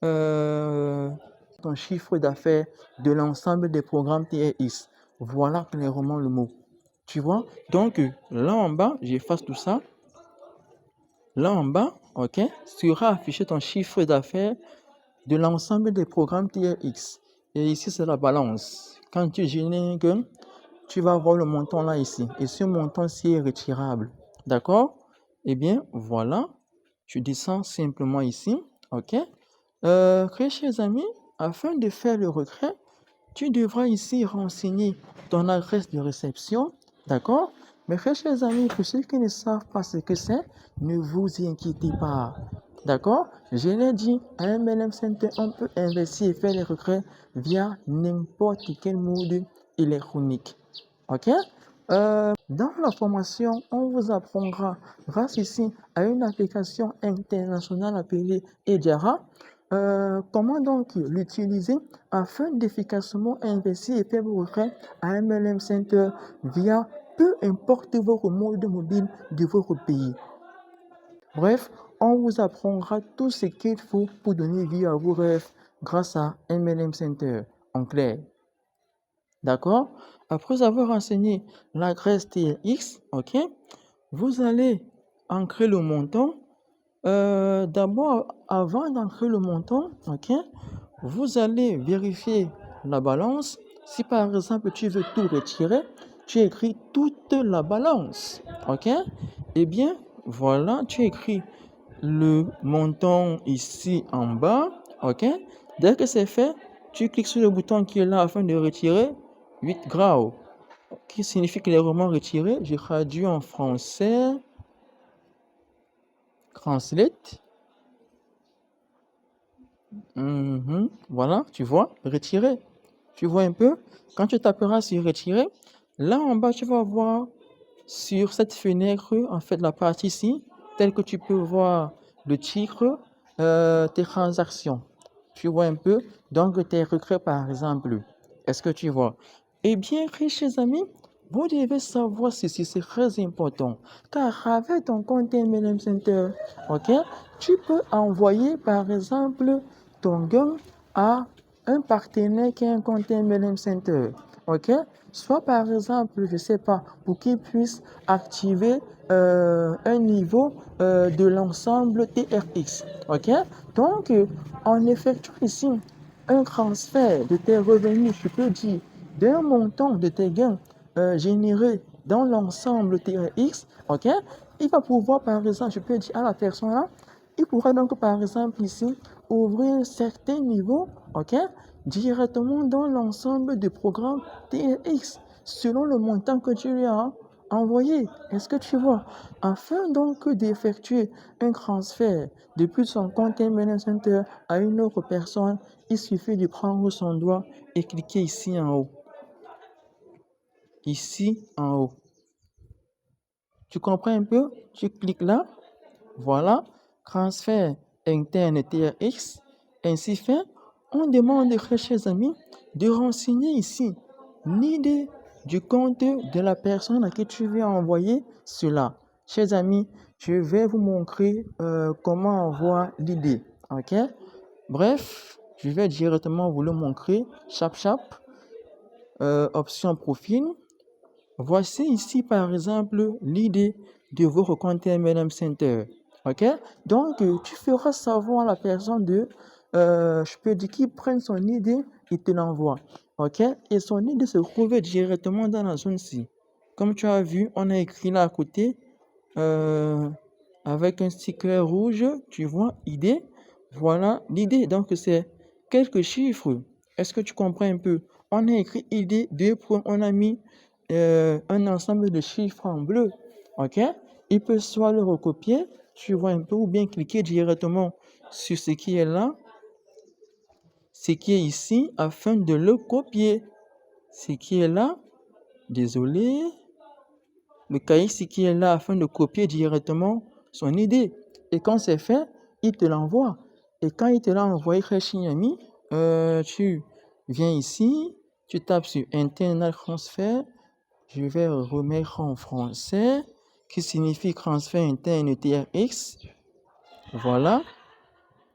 ton chiffre d'affaires de l'ensemble des programmes TRX. Voilà clairement le mot. Tu vois? Donc, là en bas, j'efface tout ça. Là en bas, OK, sera affiché ton chiffre d'affaires de l'ensemble des programmes TRX. Et ici, c'est la balance. Quand tu génères, tu vas voir le montant là ici. Et ce montant-ci est retirable. D'accord? Eh bien, voilà. Tu descends simplement ici. OK? Très chers amis, afin de faire le retrait, tu devras ici renseigner ton adresse de réception. D'accord? Mais très chers amis, pour ceux qui ne savent pas ce que c'est, ne vous inquiétez pas. D'accord? Je l'ai dit, à MLM Center, on peut investir et faire les retraits via n'importe quel mode électronique. OK? Dans la formation, on vous apprendra, grâce ici à une application internationale appelée Ediara, comment donc l'utiliser afin d'efficacement investir et faire vos retraits à MLM Center via peu importe votre mode mobile de votre pays. Bref, on vous apprendra tout ce qu'il faut pour donner vie à vos rêves grâce à MLM Center, en clair. D'accord? Après avoir enseigné l'adresse TRX, ok, vous allez ancrer le montant. D'abord, avant d'ancrer le montant, ok, vous allez vérifier la balance. Si par exemple tu veux tout retirer, tu écris toute la balance, ok? Eh bien, voilà, tu écris le montant ici en bas, ok? Dès que c'est fait, tu cliques sur le bouton qui est là afin de retirer 8 grammes, qui signifie qu'il est vraiment retiré. Je traduis en français. Translate. Voilà, tu vois, retirer. Tu vois un peu? Quand tu taperas sur retirer, là en bas, tu vas voir sur cette fenêtre, en fait, la partie ici, telle que tu peux voir le titre, tes transactions. Tu vois un peu? Donc, tes retraits, par exemple. Est-ce que tu vois? Eh bien, chers amis, vous devez savoir ceci, c'est très important. Car avec ton compte MLM Center, ok, tu peux envoyer, par exemple, ton gain à un partenaire qui a un compte MLM Center. Ok? Soit par exemple, je sais pas, pour qu'il puisse activer un niveau de l'ensemble TRX. Ok? Donc, on effectue ici un transfert de tes revenus, je peux dire, d'un montant de tes gains générés dans l'ensemble TRX. Ok? Il va pouvoir, par exemple, je peux dire à la personne là, il pourra donc, par exemple, ici, ouvrir un certain niveau, ok, directement dans l'ensemble du programme TRX, selon le montant que tu lui as envoyé. Est-ce que tu vois? Afin donc d'effectuer un transfert depuis son compte MLM Center à une autre personne, il suffit de prendre son doigt et cliquer ici en haut. Ici en haut. Tu comprends un peu? Tu cliques là. Voilà, transfert interne TRX. Ainsi fait, on demande, chers amis, de renseigner ici l'idée du compte de la personne à qui tu veux envoyer cela. Chers amis, je vais vous montrer comment envoyer l'idée. Ok? Bref, je vais directement vous le montrer. Chap chap. Option profil. Voici ici, par exemple, l'idée de votre compte MLM Center. Ok? Donc, tu feras savoir à la personne je peux dire qu'il prenne son idée, il te l'envoie. Ok? Et son idée se trouve directement dans la zone-ci. Comme tu as vu, on a écrit là à côté, avec un sticker rouge, tu vois, idée. Voilà l'idée. Donc, c'est quelques chiffres. Est-ce que tu comprends un peu? On a écrit idée, 2 points, on a mis un ensemble de chiffres en bleu. Ok? Il peut soit le recopier, tu vois un peu, ou bien cliquer directement sur ce qui est là, ce qui est ici, afin de le copier. Ce qui est là, désolé, le cahier, ce qui est là, afin de copier directement son idée. Et quand c'est fait, il te l'envoie. Et quand il te l'a envoyé, Khashinyami, tu viens ici, tu tapes sur Internal Transfer. Je vais remettre en français, qui signifie transfert interne TRX. Voilà,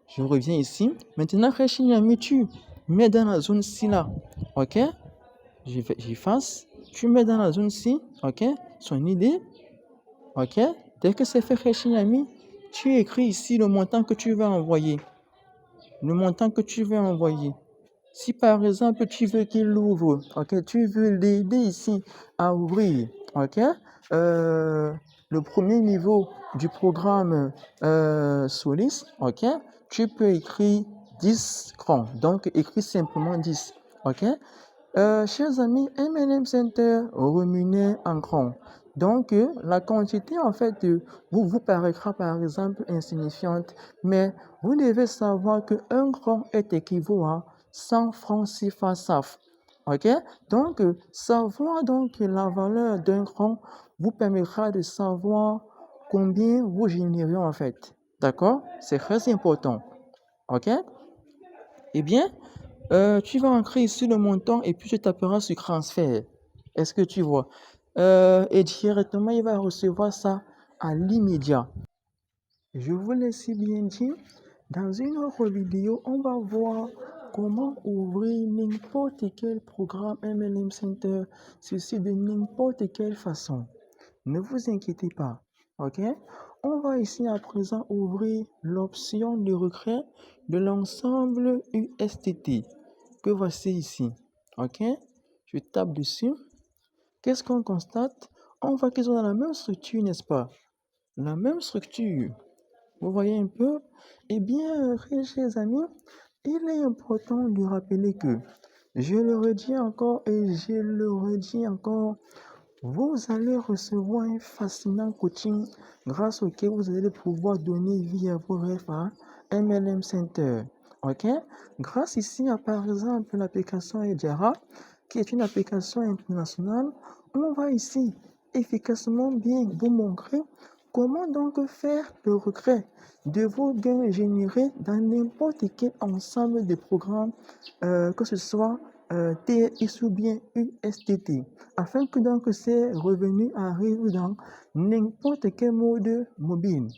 je reviens ici. Maintenant, Khashinyami, tu mets dans la zone ci là. Ok? J'efface. Tu mets dans la zone ci. Ok? Son idée. Ok? Dès que c'est fait, Khashinyami, tu écris ici le montant que tu vas envoyer. Le montant que tu veux envoyer. Si par exemple tu veux qu'il ouvre, ok, tu veux l'aider ici à ouvrir, ok, le premier niveau du programme Solis, ok, tu peux écrire 10 crans, donc écris simplement 10, ok. Chers amis, MLM Center rémunère en crans. Donc, la quantité, en fait, vous paraîtra par exemple insignifiante, mais vous devez savoir qu'un cran est équivalent à 100 francs CFA SAF. OK? Donc, savoir donc la valeur d'un cran vous permettra de savoir combien vous générez en fait. D'accord? C'est très important. OK? Eh bien, tu vas ancrer ici le montant et puis tu taperas sur transfert. Est-ce que tu vois? et directement il va recevoir ça à l'immédiat. Je vous laisse bien dire, dans une autre vidéo, on va voir comment ouvrir n'importe quel programme MLM Center, ceci de n'importe quelle façon. Ne vous inquiétez pas, ok? On va ici à présent ouvrir l'option de retrait de l'ensemble USTT que voici ici, ok? Je tape dessus. Qu'est-ce qu'on constate? On voit qu'ils ont la même structure, n'est-ce pas? La même structure. Vous voyez un peu? Eh bien, chers amis, il est important de rappeler que, je le redis encore et je le redis encore, vous allez recevoir un fascinant coaching grâce auquel vous allez pouvoir donner vie à vos rêves à MLM Center. Ok? Grâce ici à par exemple l'application Edjara, qui est une application internationale, on va ici efficacement bien vous montrer comment donc faire le regret de vos gains générés dans n'importe quel ensemble de programmes, que ce soit TX ou bien USTT, afin que donc ces revenus arrivent dans n'importe quel mode mobile.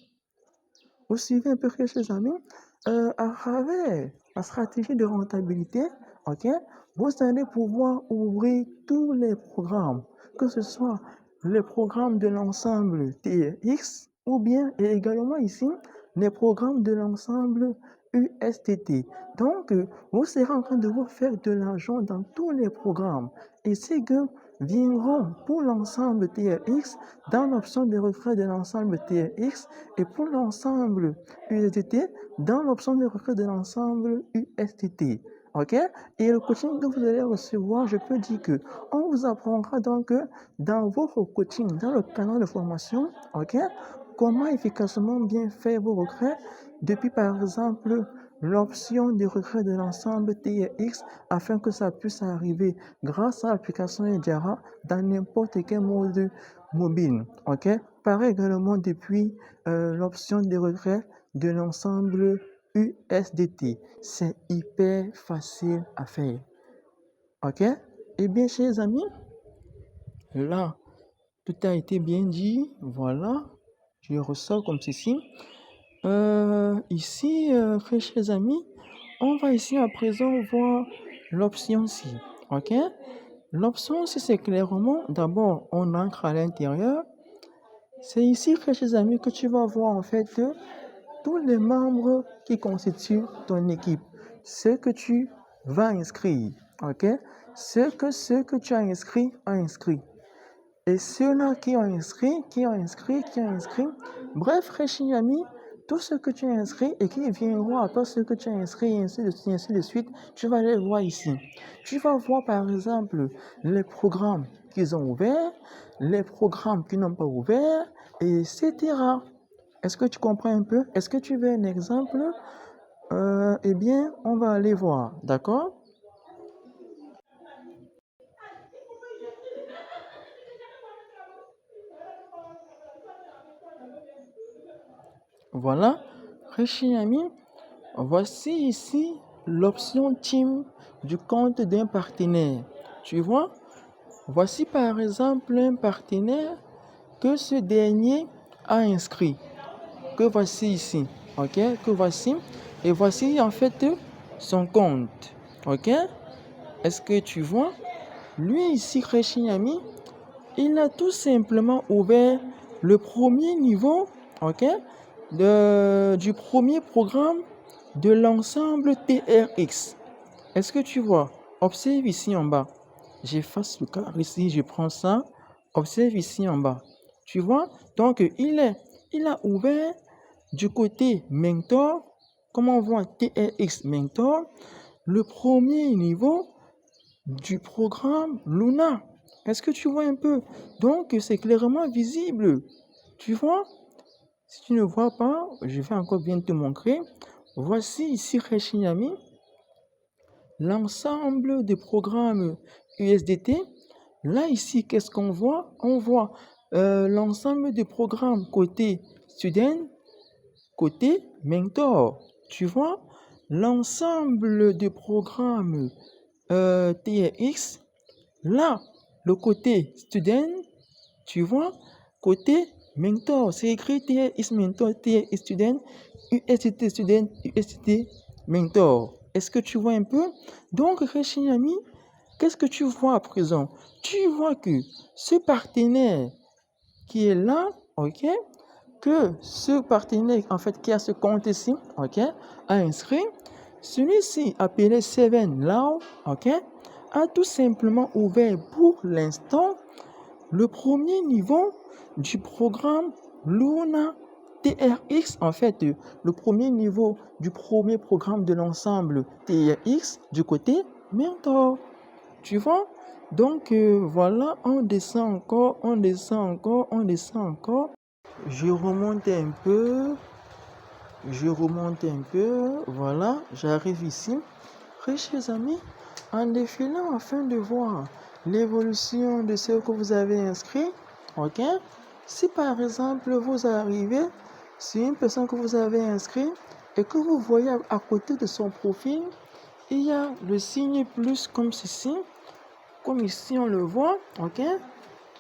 Vous suivez un peu, chers amis, à travers la stratégie de rentabilité, ok, vous allez pouvoir ouvrir tous les programmes, que ce soit les programmes de l'ensemble TRX ou bien et également ici les programmes de l'ensemble USTT. Donc, vous serez en train de vous faire de l'argent dans tous les programmes et ces gains viendront pour l'ensemble TRX dans l'option de retrait de l'ensemble TRX et pour l'ensemble USDT dans l'option de retrait de l'ensemble USDT. Ok? Et le coaching que vous allez recevoir, je peux dire que on vous apprendra donc dans votre coaching, dans le canal de formation, ok? Comment efficacement bien faire vos retraits depuis par exemple l'option de retrait de l'ensemble TRX afin que ça puisse arriver grâce à l'application Edjara dans n'importe quel mode mobile. Ok? Pareil également depuis l'option de retrait de l'ensemble USDT. C'est hyper facile à faire. Ok? Eh bien, chers amis, là, tout a été bien dit. Voilà. Je ressors comme ceci. Ici, chers amis, on va ici à présent voir l'option ci. Ok? L'option ci, c'est clairement, d'abord, on entre à l'intérieur. C'est ici, chers amis, que tu vas voir en fait tous les membres qui constituent ton équipe, ce que tu vas inscrire, ok? Ce que tu as inscrit, et ceux-là qui ont inscrit, bref, chers amis, tout ce que tu as inscrit et qui viendront après ce que tu as inscrit, et ainsi de suite, tu vas les voir ici. Tu vas voir par exemple les programmes qu'ils ont ouverts, les programmes qui n'ont pas ouvert, etc. Est-ce que tu comprends un peu? Est-ce que tu veux un exemple? Eh bien, on va aller voir, d'accord? Voilà, chers amis, voici ici l'option Team du compte d'un partenaire. Tu vois? Voici par exemple un partenaire que ce dernier a inscrit. Que voici ici. Ok? Que voici. Et voici en fait son compte. Ok? Est-ce que tu vois? Lui ici, chers amis, il a tout simplement ouvert le premier niveau, ok, du premier programme de l'ensemble TRX. Est-ce que tu vois? Observe ici en bas. J'efface le cadre ici, je prends ça. Observe ici en bas. Tu vois? Donc, il a ouvert du côté mentor, comme on voit TRX mentor, le premier niveau du programme Luna. Est-ce que tu vois un peu? Donc, c'est clairement visible. Tu vois? Si tu ne vois pas, je vais encore bien te montrer. Voici ici, Reshinyami, l'ensemble des programmes USDT. Là, ici, qu'est-ce qu'on voit? On voit l'ensemble des programmes côté student, côté mentor. Tu vois? L'ensemble des programmes TRX. Là, le côté student, Tu vois, côté mentor, c'est écrit TR is mentor, TR is student, UST student, UST mentor. Est-ce que tu vois un peu? Donc, Réchini ami, qu'est-ce que tu vois à présent? Tu vois que ce partenaire qui est là, ok, que ce partenaire, en fait, qui a ce compte ici, ok, a inscrit, celui-ci appelé Seven Lao, ok, a tout simplement ouvert pour l'instant le premier niveau du programme Luna TRX, en fait, le premier niveau du premier programme de l'ensemble TRX du côté mentor. Tu vois? Donc, voilà, on descend encore, on descend encore, on descend encore. Je remonte un peu, voilà, j'arrive ici. Très chers amis, en défilant afin de voir l'évolution de ce que vous avez inscrit, ok? Si par exemple vous arrivez sur une personne que vous avez inscrit et que vous voyez à côté de son profil, il y a le signe plus comme ceci, comme ici on le voit, ok?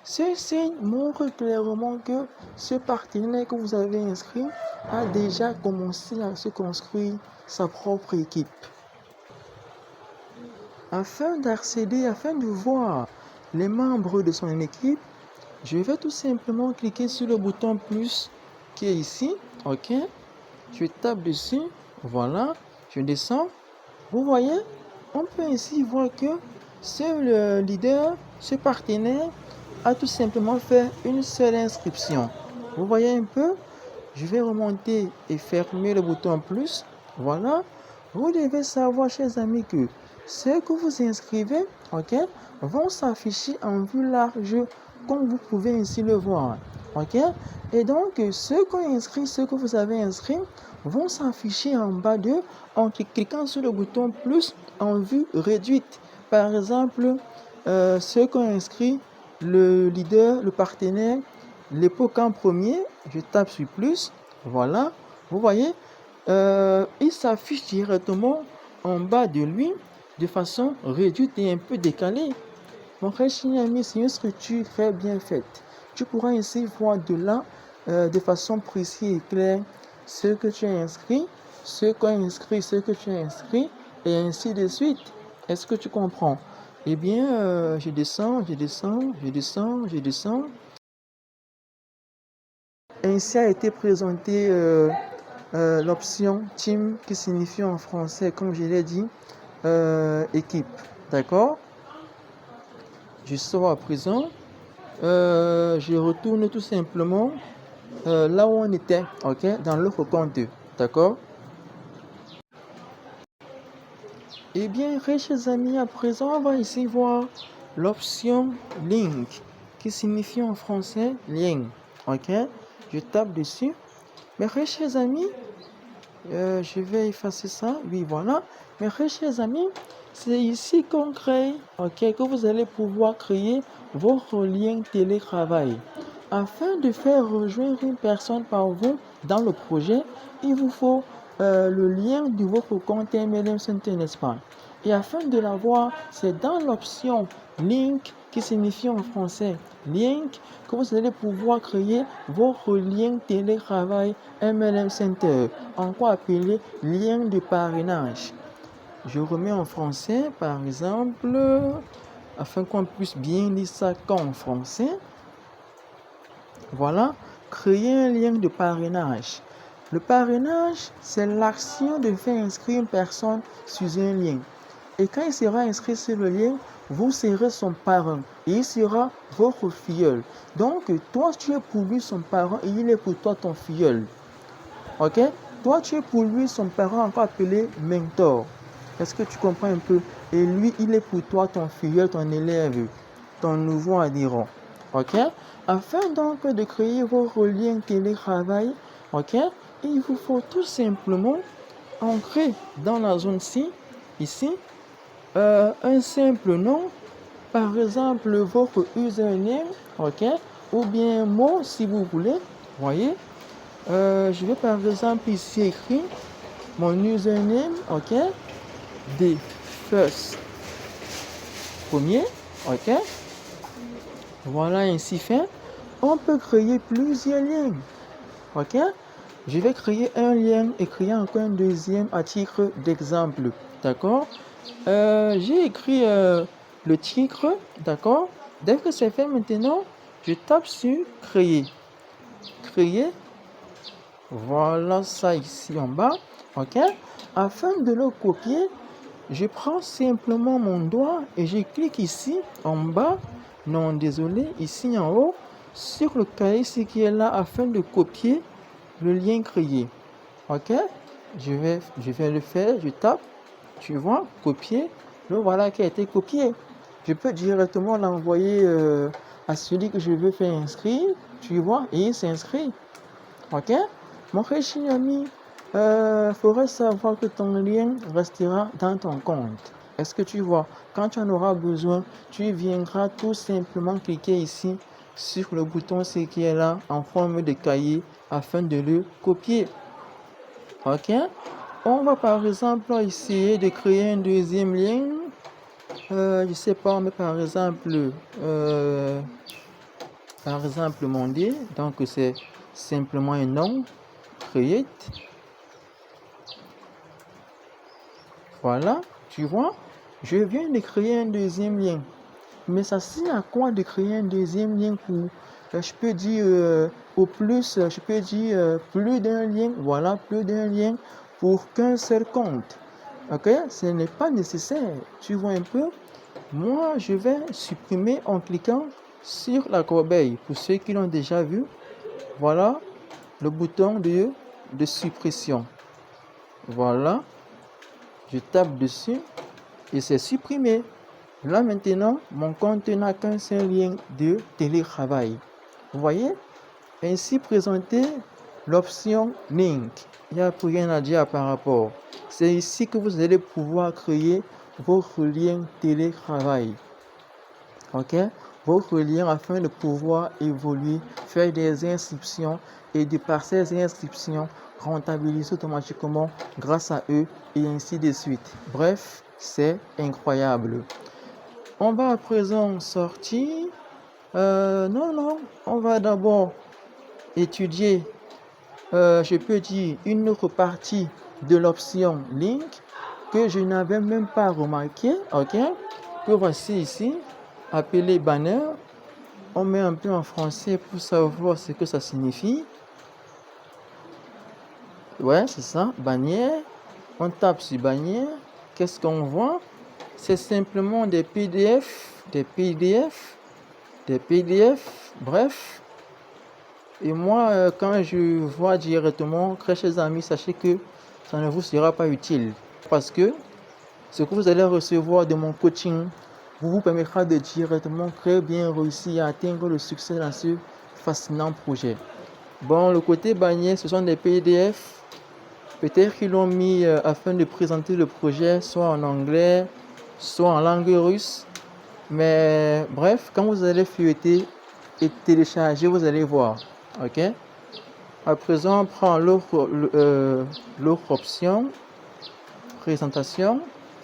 Ce signe montre clairement que ce partenaire que vous avez inscrit a déjà commencé à se construire sa propre équipe. Afin d'accéder, afin de voir les membres de son équipe, je vais tout simplement cliquer sur le bouton plus qui est ici, ok? Je tape dessus, voilà, je descends. Vous voyez, on peut ainsi voir que ce leader, ce partenaire, a tout simplement fait une seule inscription. Vous voyez un peu? Je vais remonter et fermer le bouton plus. Voilà. Vous devez savoir, chers amis, que ce que vous inscrivez, ok, vont s'afficher en vue large, comme vous pouvez ainsi le voir. Ok? Et donc, ceux qu'on inscrit, ceux que vous avez inscrits, vont s'afficher en bas d'eux en cliquant sur le bouton plus en vue réduite. Par exemple, ceux qu'on inscrit, le leader, le partenaire, l'époque en premier, je tape sur plus, voilà, vous voyez, il s'affiche directement en bas de lui de façon réduite et un peu décalée. Mon frère Chinyami, c'est une structure très bien faite. Tu pourras ainsi voir de là, de façon précise et claire, ce que tu as inscrit, ce qu'on a inscrit, ce que tu as inscrit, et ainsi de suite. Est-ce que tu comprends? Eh bien, je descends. Ainsi a été présentée l'option team qui signifie en français, comme je l'ai dit, équipe. D'accord? Je sors à présent. Je retourne tout simplement là où on était, ok, dans l'autre compte. D'accord? Eh bien, chers amis, à présent, on va ici voir l'option link qui signifie en français lien. Ok? Je tape dessus. Mais chers amis, je vais effacer ça. Oui, voilà. Mais chers amis, c'est ici qu'on crée, ok, que vous allez pouvoir créer votre lien télétravail. Afin de faire rejoindre une personne par vous dans le projet, il vous faut le lien de votre compte MLM Center, n'est-ce pas? Et afin de l'avoir, c'est dans l'option link qui signifie en français link que vous allez pouvoir créer votre lien télétravail MLM Center, encore appelé lien de parrainage. Je remets en français, par exemple, afin qu'on puisse bien lire ça qu'en français. Voilà, créer un lien de parrainage. Le parrainage, c'est l'action de faire inscrire une personne sur un lien. Et quand il sera inscrit sur le lien, vous serez son parrain et il sera votre filleul. Donc, toi, tu es pour lui son parrain et il est pour toi ton filleul. Ok? Toi, tu es pour lui son parent, encore appelé mentor. Est-ce que tu comprends un peu? Et lui, il est pour toi ton filleul, ton élève, ton nouveau adhérent. Ok? Afin donc de créer vos liens télétravail, ok? Il vous faut tout simplement ancrer dans la zone C, ici, un simple nom, par exemple votre username, ok? Ou bien un mot si vous voulez, voyez? Je vais par exemple ici écrire mon username, ok? The first premier, ok? Voilà ainsi fait. on peut créer plusieurs liens. Ok? Je vais créer un lien et créer encore un deuxième à titre d'exemple. D'accord? J'ai écrit le titre. D'accord? Dès que c'est fait maintenant, je tape sur créer. Créer. Voilà ça ici en bas. Ok? Afin de le copier, je prends simplement mon doigt et je clique ici en bas. Non, désolé, ici en haut, sur le cahier ici qui est là afin de copier le lien créé. Ok? Je vais le faire, je tape, tu vois, copier. Le voilà qui a été copié. Je peux directement l'envoyer à celui que je veux faire inscrire, tu vois, et il s'inscrit. Ok? Mon cher ami, faudrait savoir que ton lien restera dans ton compte. Est-ce que tu vois? Quand tu en auras besoin, tu viendras tout simplement cliquer ici sur le bouton C qui est là en forme de cahier afin de le copier. Ok? On va par exemple essayer de créer un deuxième lien. Je sais pas, mais par exemple mondial. Donc c'est simplement un nom. Create. Voilà, tu vois, je viens de créer un deuxième lien. Mais ça sert à quoi de créer un deuxième lien pour, je peux dire au plus, je peux dire plus d'un lien, voilà, plus d'un lien pour qu'un seul compte. Ok, ce n'est pas nécessaire, tu vois un peu. Moi, je vais supprimer en cliquant sur la corbeille. Pour ceux qui l'ont déjà vu, voilà le bouton de suppression. Voilà, je tape dessus et c'est supprimé. Là maintenant, mon compte n'a qu'un seul lien de télétravail. Vous voyez? Ainsi présenté l'option link. Il n'y a plus rien à dire par rapport. C'est ici que vous allez pouvoir créer votre lien télétravail. Ok? Votre lien afin de pouvoir évoluer, faire des inscriptions et de par ces inscriptions rentabiliser automatiquement grâce à eux et ainsi de suite. Bref, c'est incroyable. On va à présent sortir. Non, on va d'abord étudier, je peux dire, une autre partie de l'option link que je n'avais même pas remarqué, ok? Que voici ici, appelé banner. On met un peu en français pour savoir ce que ça signifie. Ouais, c'est ça, bannière. On tape sur bannière. Qu'est-ce qu'on voit? C'est simplement des PDF, bref. Et moi, quand je vois directement, très chers amis, sachez que ça ne vous sera pas utile. Parce que ce que vous allez recevoir de mon coaching vous permettra de directement très bien réussir à atteindre le succès dans ce fascinant projet. Bon, le côté bannière, ce sont des PDF. Peut-être qu'ils l'ont mis afin de présenter le projet soit en anglais, soit en langue russe. Mais bref, quand vous allez feuilleter et télécharger, vous allez voir. Ok? À présent, on prend l'autre option, présentation.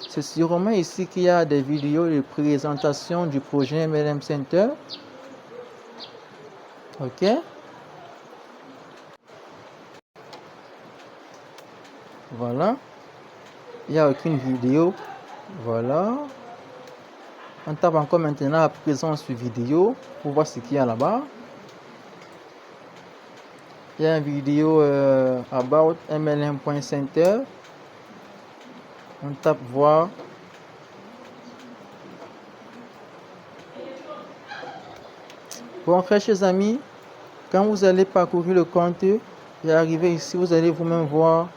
C'est sûrement ici qu'il y a des vidéos de présentation du projet MLM Center. Ok? Voilà. Il n'y a aucune vidéo. Voilà. On tape encore maintenant à présent sur vidéo pour voir ce qu'il y a là-bas. Il y a une vidéo about MLM.center. On tape voir. Bon, très chers amis, quand vous allez parcourir le compte et arriver ici, vous allez vous-même voir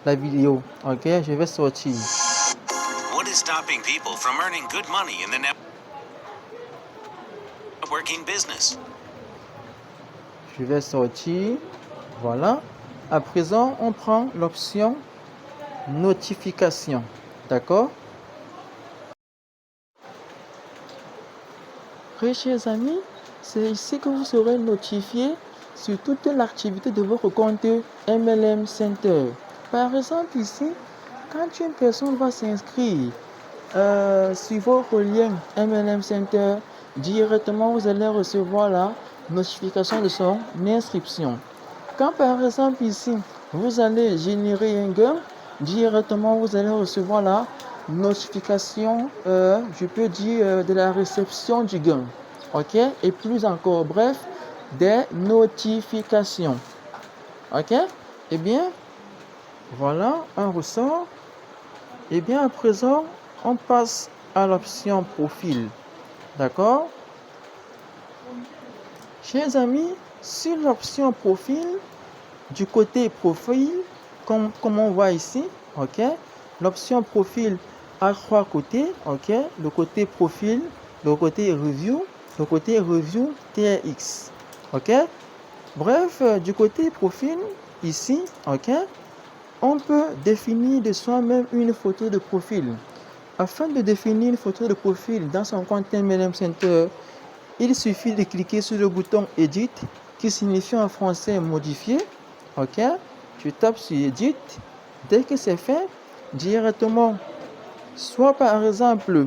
la vidéo. Ok, je vais sortir. What is stopping people from earning good money in the networking business? Je vais sortir. Voilà. À présent, on prend l'option notification. D'accord? Très chers amis, c'est ici que vous serez notifié sur toute l'activité de votre compte MLM Center. Par exemple, ici, quand une personne va s'inscrire sur votre lien MLM Center, directement vous allez recevoir là notification de son inscription. Quand par exemple ici, vous allez générer un gain, directement vous allez recevoir la notification, je peux dire de la réception du gain. Ok? Et plus encore, bref, des notifications. Ok? Eh bien, voilà un ressort. Eh bien, à présent, on passe à l'option profil. D'accord? Chers amis, sur l'option profil, du côté profil, comme on voit ici, ok? L'option profil a 3 côtés, ok? Le côté profil, le côté review TRX, ok? Bref, du côté profil, ici, ok? On peut définir de soi-même une photo de profil. Afin de définir une photo de profil dans son compte MLM Center, il suffit de cliquer sur le bouton Edit, qui signifie en français modifier. Ok, je tape sur Edit. Dès que c'est fait, directement, soit par exemple,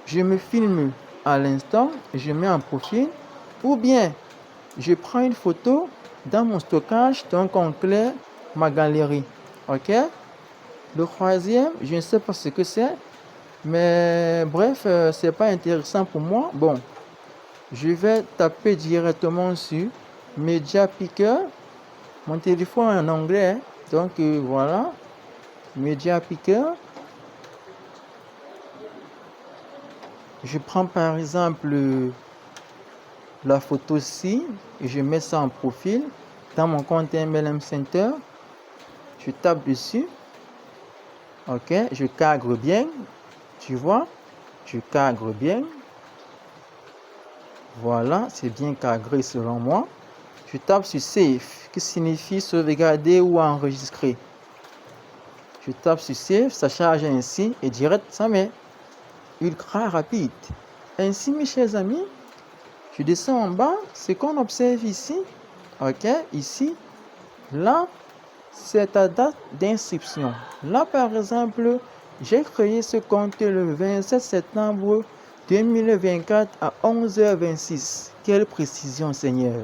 je me filme à l'instant, je mets en profil, ou bien je prends une photo dans mon stockage, donc on clé ma galerie. Ok, le troisième, je ne sais pas ce que c'est, mais bref, c'est pas intéressant pour moi. Bon, je vais taper directement sur Media Picker. Mon téléphone est en anglais, donc voilà, Media Picker. Je prends par exemple la photo-ci et je mets ça en profil dans mon compte MLM Center. Je tape dessus. Ok, je cadre bien. Tu vois, je cadre bien. Voilà, c'est bien cadré selon moi. Je tape sur Save, qui signifie sauvegarder ou enregistrer. Je tape sur Save, ça charge ainsi et direct, ça met ultra rapide. Ainsi, mes chers amis, je descends en bas, ce qu'on observe ici, ok, ici, là, c'est ta date d'inscription. Là, par exemple, j'ai créé ce compte le 27 septembre 2024 à 11h26. Quelle précision, Seigneur.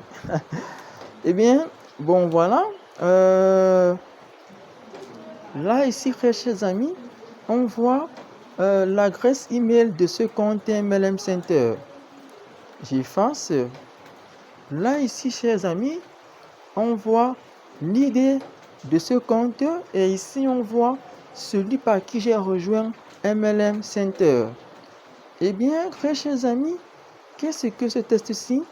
Eh bien, bon, voilà. Là, ici, chers amis, on voit l'adresse email de ce compte MLM Center. J'efface. Là, ici, chers amis, on voit l'idée de ce compte et ici, on voit celui par qui j'ai rejoint MLM Center. Eh bien, très chers amis, qu'est-ce que ce test-ci?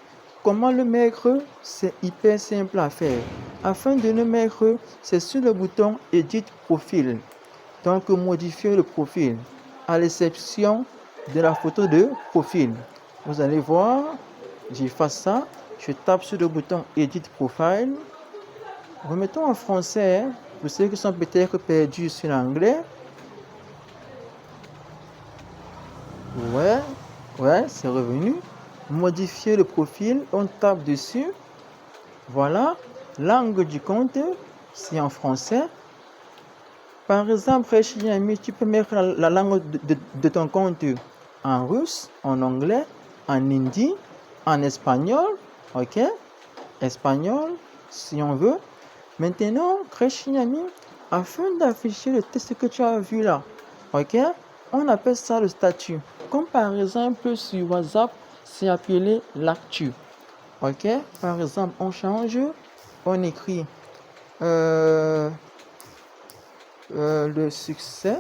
Comment le mettre? C'est hyper simple à faire. Afin de le mettre, c'est sur le bouton Edit Profil. Donc, modifier le profil, à l'exception de la photo de profil. Vous allez voir, j'efface ça. Je tape sur le bouton Edit Profile. Remettons en français, pour ceux qui sont peut-être perdus sur l'anglais. Ouais, c'est revenu. Modifier le profil, on tape dessus. Voilà, langue du compte, c'est en français. Par exemple, tu peux mettre la langue de ton compte en russe, en anglais, en hindi, en espagnol, ok? Espagnol, si on veut. Maintenant, afin d'afficher le texte que tu as vu là, ok? On appelle ça le statut. Comme par exemple sur WhatsApp, c'est appelé l'actu. Ok? Par exemple, on change, on écrit le succès.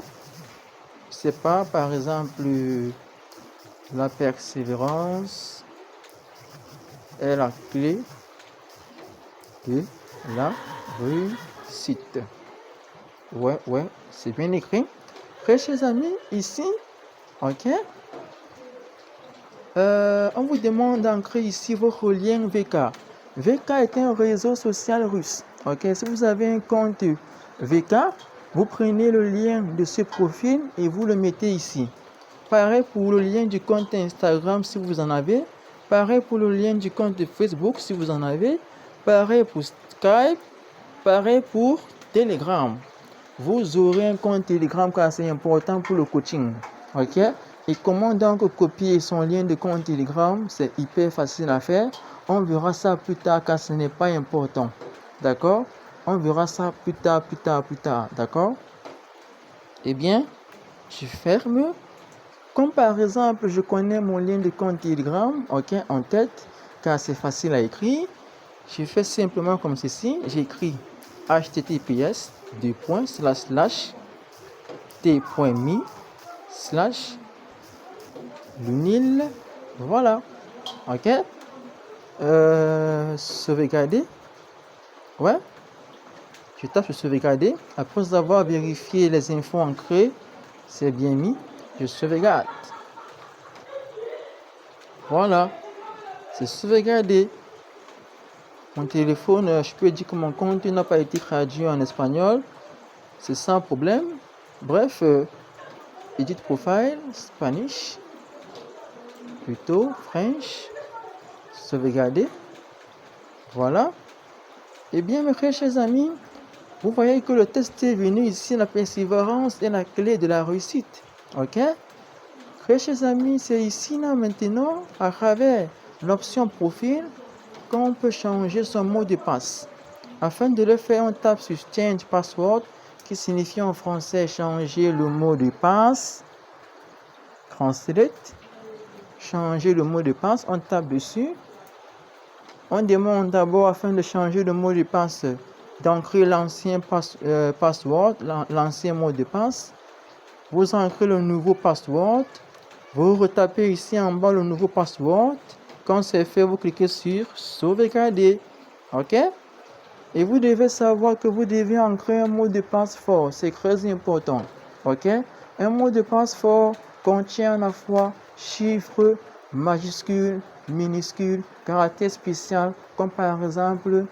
C'est pas par exemple la persévérance est la clé de la réussite. Ouais, c'est bien écrit. Très chers amis, ici, ok, on vous demande d'entrer ici votre lien VK. VK est un réseau social russe. Ok, si vous avez un compte VK, vous prenez le lien de ce profil et vous le mettez ici. Pareil pour le lien du compte Instagram si vous en avez. Pareil pour le lien du compte de Facebook si vous en avez. Pareil pour Skype. Pareil pour Telegram. Vous aurez un compte Telegram car c'est important pour le coaching. Ok? Et comment donc copier son lien de compte Telegram? C'est hyper facile à faire. On verra ça plus tard car ce n'est pas important. D'accord? On verra ça plus tard. D'accord? Eh bien, je ferme. Comme par exemple, je connais mon lien de compte Telegram, ok, en tête, car c'est facile à écrire. Je fais simplement comme ceci. J'écris https://t.me/lunil. Voilà. Ok. Sauvegarder. Ouais. Je tape sur sauvegarder. Après avoir vérifié les infos ancrées, c'est bien mis. Je sauvegarde. Voilà. C'est sauvegardé. Mon téléphone, je peux dire que mon compte n'a pas été traduit en espagnol. C'est sans problème. Bref, edit profile, Spanish, plutôt French, sauvegarder. Voilà. Eh bien, mes chers amis, vous voyez que le test est venu ici. La persévérance est la clé de la réussite. Ok? Très chers amis, c'est ici là maintenant, à travers l'option profil, qu'on peut changer son mot de passe. Afin de le faire, on tape sur Change Password, qui signifie en français changer le mot de passe. Translate, changer le mot de passe, on tape dessus. On demande d'abord, afin de changer le mot de passe, d'ancrer l'ancien password, l'ancien mot de passe. Vous ancrez le nouveau password. Vous retapez ici en bas le nouveau password. Quand c'est fait, vous cliquez sur sauvegarder. Ok? Et vous devez savoir que vous devez ancrer un mot de passe fort. C'est très important. Ok? Un mot de passe fort contient à la fois chiffres, majuscules, minuscules, caractères spéciaux, comme par exemple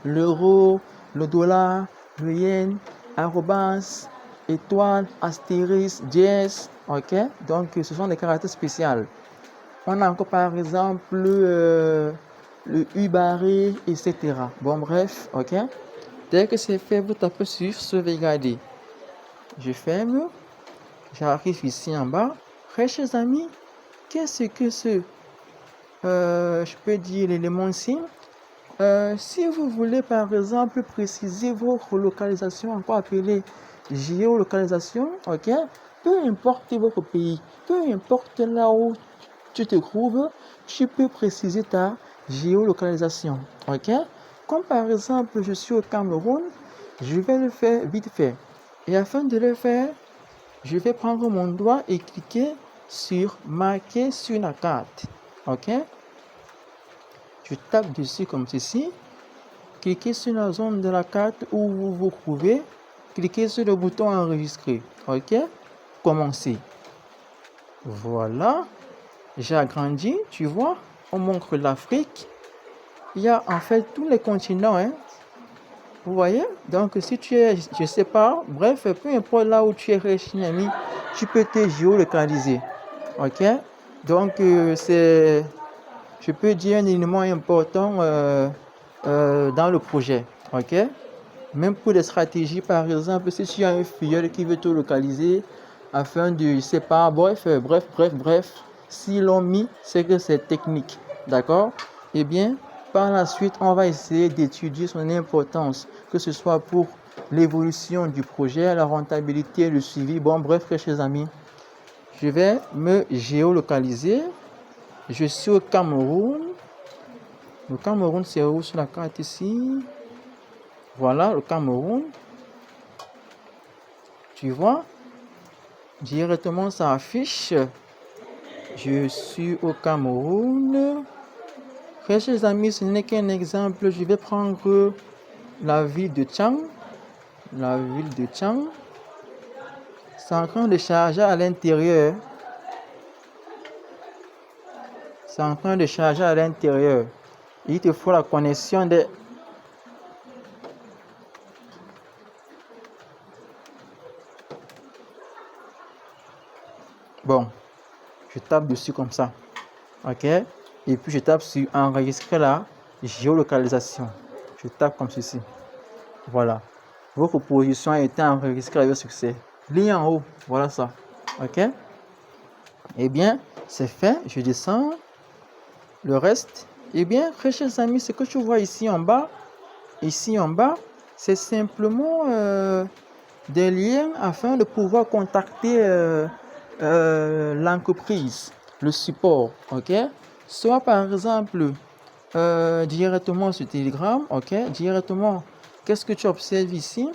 l'euro, le dollar, le yen, arrobas, étoile, astérisque, dièse. Ok? Donc, ce sont des caractères spéciaux. On a encore par exemple le U barré, etc. Bon, bref, ok? Dès que c'est fait, vous tapez sur sauvegarder. Je ferme. J'arrive ici en bas. Très chers amis, qu'est-ce que je peux dire l'élément ici? Si vous voulez par exemple préciser votre localisation, encore appelée géolocalisation, ok? Peu importe votre pays, peu importe là où tu te trouves, tu peux préciser ta géolocalisation, ok? Comme par exemple, je suis au Cameroun, je vais le faire vite fait. Et afin de le faire, je vais prendre mon doigt et cliquer sur marquer sur la carte, ok? Je tape dessus comme ceci. Cliquez sur la zone de la carte où vous vous trouvez. Cliquez sur le bouton enregistrer. Ok? Commencer. Voilà. J'ai agrandi. Tu vois? On montre l'Afrique. Il y a en fait tous les continents. Hein? Vous voyez? Donc si tu es, je sais pas, bref, peu importe là où tu es riche, ami, tu peux te géolocaliser. Ok? Donc c'est, je peux dire, un élément important dans le projet. Ok? Même pour des stratégies, par exemple, si tu as un filleul qui veut te localiser afin de, je sais pas, bref, s'ils l'ont mis, c'est que c'est technique. D'accord? Eh bien, par la suite, on va essayer d'étudier son importance, que ce soit pour l'évolution du projet, la rentabilité, le suivi. Bon, bref, chers amis, je vais me géolocaliser. Je suis au Cameroun. Le Cameroun, c'est où sur la carte ici? Voilà, le Cameroun. Tu vois? Directement, ça affiche. Je suis au Cameroun. Très chers amis, ce n'est qu'un exemple. Je vais prendre la ville de Tchang. La ville de Tchang. C'est en train de charger à l'intérieur. C'est en train de charger à l'intérieur. Il te faut la connexion des... Bon, je tape dessus comme ça. Ok? Et puis je tape sur enregistrer la géolocalisation. Je tape comme ceci. Voilà. Votre position a été enregistrée avec succès. Ligne en haut. Voilà ça. Ok? Eh bien, c'est fait. Je descends. Le reste, eh bien, très chers amis, ce que tu vois ici en bas, c'est simplement des liens afin de pouvoir contacter l'entreprise, le support, ok? Soit par exemple directement sur Telegram, ok? Directement, qu'est-ce que tu observes ici?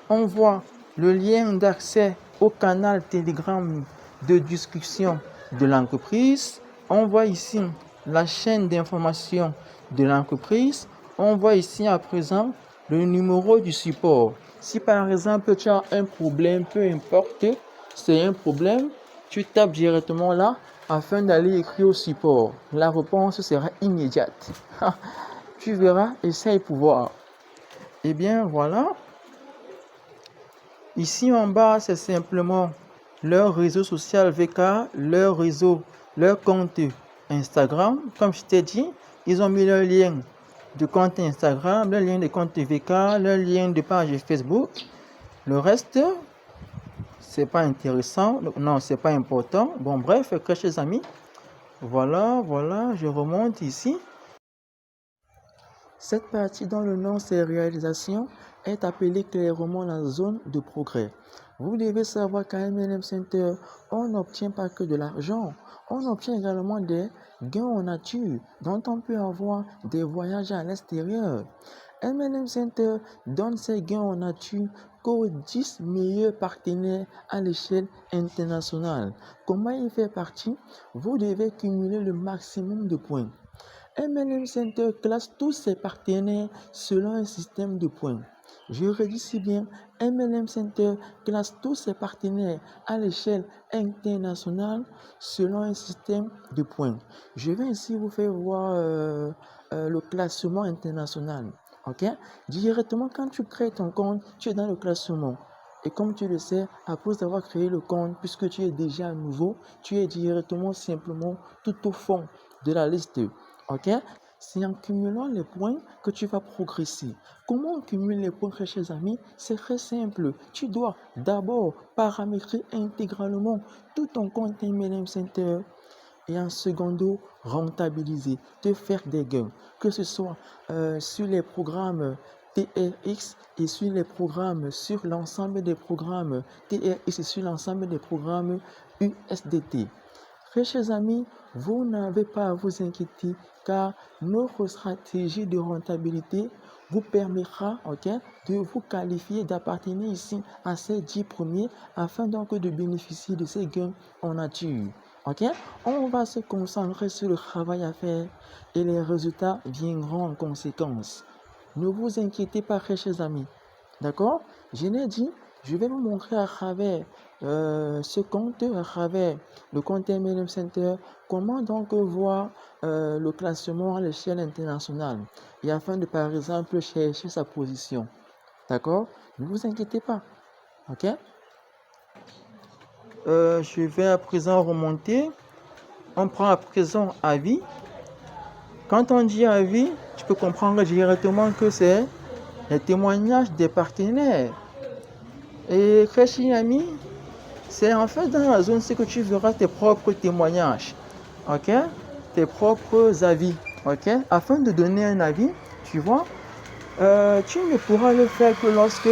On voit le lien d'accès au canal Telegram de discussion de l'entreprise. On voit ici la chaîne d'information de l'entreprise. On voit ici à présent le numéro du support. Si par exemple tu as un problème, peu importe, c'est un problème, tu tapes directement là afin d'aller écrire au support. La réponse sera immédiate. Tu verras, essaye pour voir. Eh bien voilà. Ici en bas, c'est simplement leur réseau social VK, leur compte Instagram. Comme je t'ai dit, ils ont mis leur lien de compte Instagram, leur lien de compte VK, leur lien de page Facebook. Le reste, c'est pas intéressant. Non, c'est pas important. Bon, bref, chers amis. Voilà, je remonte ici. Cette partie dont le nom c'est réalisation est appelée clairement la zone de progrès. Vous devez savoir qu'à MLM Center, on n'obtient pas que de l'argent, on obtient également des gains en nature dont on peut avoir des voyages à l'extérieur. MLM Center donne ses gains en nature qu'aux 10 meilleurs partenaires à l'échelle internationale. Comment y faire partie? Vous devez cumuler le maximum de points. MLM Center classe tous ses partenaires selon un système de points. Je redis si bien, MLM Center classe tous ses partenaires à l'échelle internationale selon un système de points. Je vais ici vous faire voir le classement international. Ok? Directement, quand tu crées ton compte, tu es dans le classement. Et comme tu le sais, à cause d'avoir créé le compte, puisque tu es déjà nouveau, tu es directement simplement tout au fond de la liste. Ok? C'est en cumulant les points que tu vas progresser. Comment on cumule les points, chers amis? C'est très simple. Tu dois d'abord paramétrer intégralement tout ton compte MLM Center et en secondo, rentabiliser, te faire des gains, que ce soit sur les programmes TRX et sur les programmes, sur l'ensemble des programmes TRX et sur l'ensemble des programmes USDT. Très chers amis, vous n'avez pas à vous inquiéter car notre stratégie de rentabilité vous permettra de vous qualifier, d'appartenir ici à ces 10 premiers afin donc de bénéficier de ces gains en nature. On va se concentrer sur le travail à faire et les résultats viendront en conséquence. Ne vous inquiétez pas, très chers amis. D'accord? Je l'ai dit, je vais vous montrer à travers ce compte, à travers le compte MLM Center, comment donc voir le classement à l'échelle internationale et afin de par exemple chercher sa position. D'accord? Ne vous inquiétez pas. Ok? Je vais à présent remonter. On prend à présent avis. Quand on dit avis, tu peux comprendre directement que c'est les témoignages des partenaires. Et très cher ami, c'est en fait dans la zone, c'est que tu verras tes propres témoignages, ok, tes propres avis, ok. Afin de donner un avis, tu vois, tu ne pourras le faire que lorsque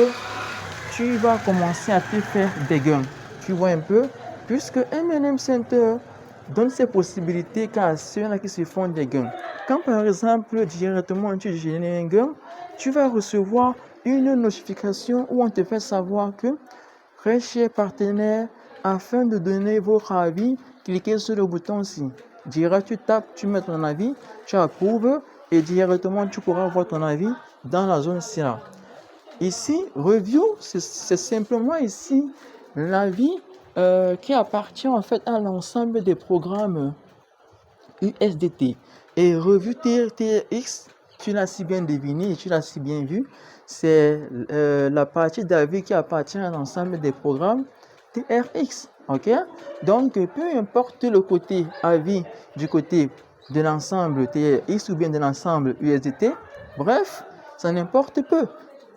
tu vas commencer à te faire des gains. Tu vois un peu, puisque MLM Center donne ces possibilités qu'à ceux-là qui se font des gains. Quand par exemple directement tu génères un gain, tu vas recevoir une notification où on te fait savoir que très cher partenaire, afin de donner votre avis, cliquez sur le bouton ici. Direct, tu tapes, tu mets ton avis, tu approuves et directement tu pourras voir ton avis dans la zone ci là. Ici, review, c'est simplement ici l'avis qui appartient en fait à l'ensemble des programmes USDT. Et revue TRX, tu l'as si bien deviné et tu l'as si bien vu, c'est la partie d'avis qui appartient à l'ensemble des programmes TRX. Ok? Donc, peu importe le côté avis du côté de l'ensemble TRX ou bien de l'ensemble USDT, bref, ça n'importe peu.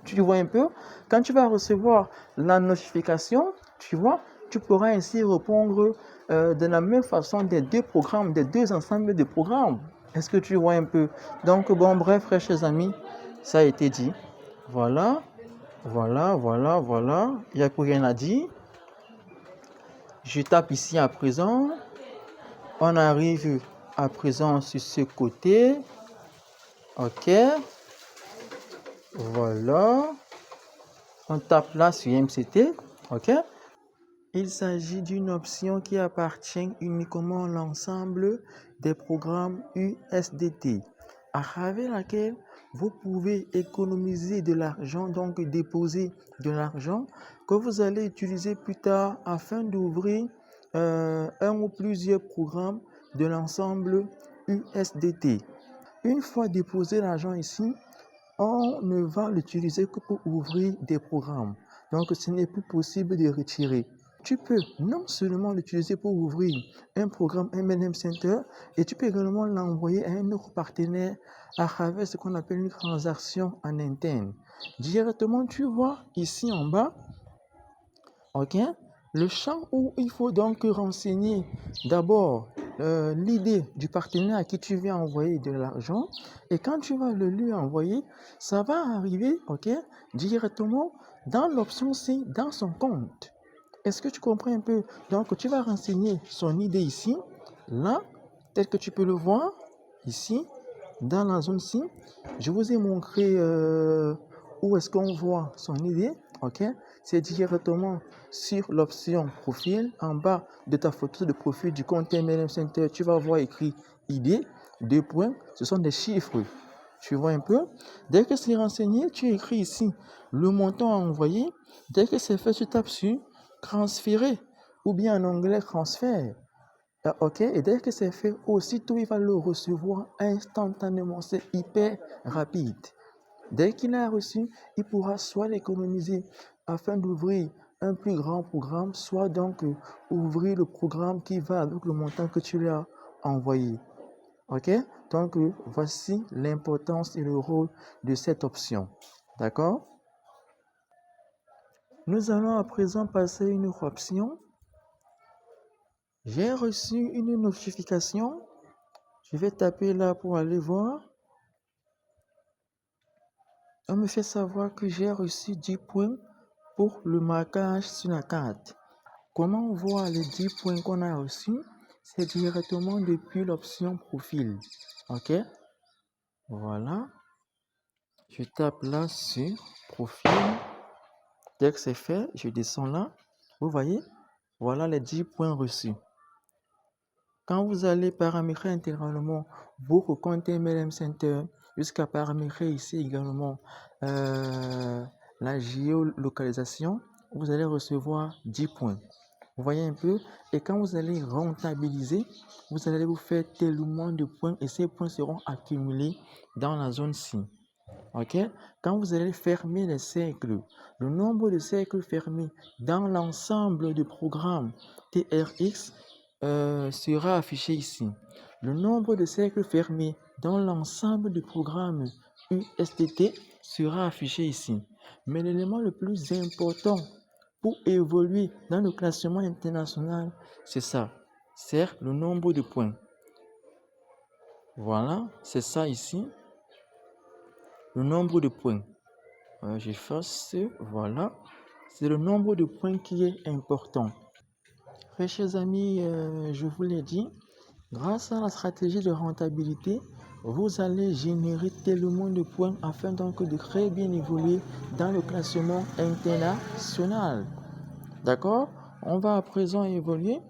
Tu vois un peu, quand tu vas recevoir la notification, tu vois, tu pourras ainsi répondre de la même façon des deux programmes, des deux ensembles de programmes. Est-ce que tu vois un peu? Donc, bon, bref, frères, chers amis, ça a été dit. Voilà, voilà. Il n'y a plus rien à dire. Je tape ici à présent. On arrive à présent sur ce côté. OK. Voilà. On tape là sur MCT. OK. Il s'agit d'une option qui appartient uniquement à l'ensemble des programmes USDT, à travers laquelle vous pouvez économiser de l'argent, donc déposer de l'argent que vous allez utiliser plus tard afin d'ouvrir un ou plusieurs programmes de l'ensemble USDT. Une fois déposé l'argent ici, on ne va l'utiliser que pour ouvrir des programmes. Donc, ce n'est plus possible de retirer. Tu peux non seulement l'utiliser pour ouvrir un programme MLM Center, et tu peux également l'envoyer à un autre partenaire à travers ce qu'on appelle une transaction en interne. Directement, tu vois ici en bas, OK, le champ où il faut donc renseigner d'abord l'idée du partenaire à qui tu viens envoyer de l'argent, et quand tu vas le lui envoyer, ça va arriver, OK, directement dans l'option C, dans son compte. Est-ce que tu comprends un peu? Donc, tu vas renseigner son idée ici, là, tel que tu peux le voir, ici, dans la zone ci. Je vous ai montré où est-ce qu'on voit son idée, OK? C'est directement sur l'option profil, en bas de ta photo de profil du compte MLM Center, tu vas voir écrit idée, deux points, ce sont des chiffres. Tu vois un peu? Dès que c'est renseigné, tu écris ici le montant à envoyer. Dès que c'est fait, tu tapes sur transférer ou bien en anglais transfert. OK, et dès que c'est fait, aussitôt il va le recevoir instantanément. C'est hyper rapide. Dès qu'il a reçu, il pourra soit l'économiser afin d'ouvrir un plus grand programme, soit donc ouvrir le programme qui va avec le montant que tu lui as envoyé. OK? Donc, voici l'importance et le rôle de cette option. D'accord? Nous allons à présent passer à une autre option. J'ai reçu une notification. Je vais taper là pour aller voir. On me fait savoir que j'ai reçu 10 points pour le marquage sur la carte. Comment voir les 10 points qu'on a reçus? C'est directement depuis l'option profil. OK? Voilà. Je tape là sur profil. Dès que c'est fait, je descends là. Vous voyez? Voilà les 10 points reçus. Quand vous allez paramétrer intégralement votre compte MLM Center, jusqu'à paramétrer ici également la géolocalisation, vous allez recevoir 10 points. Vous voyez un peu? Et quand vous allez rentabiliser, vous allez vous faire tellement de points et ces points seront accumulés dans la zone ci. OK? Quand vous allez fermer les cercles, le nombre de cercles fermés dans l'ensemble du programme TRX sera affiché ici. Le nombre de cercles fermés dans l'ensemble du programme USDT sera affiché ici. Mais l'élément le plus important pour évoluer dans le classement international, c'est ça. C'est le nombre de points. Voilà, c'est ça ici. Le nombre de points. J'efface, voilà. C'est le nombre de points qui est important. Très chers amis, je vous l'ai dit, grâce à la stratégie de rentabilité, vous allez générer tellement de points afin donc de très bien évoluer dans le classement international. D'accord? On va à présent évoluer.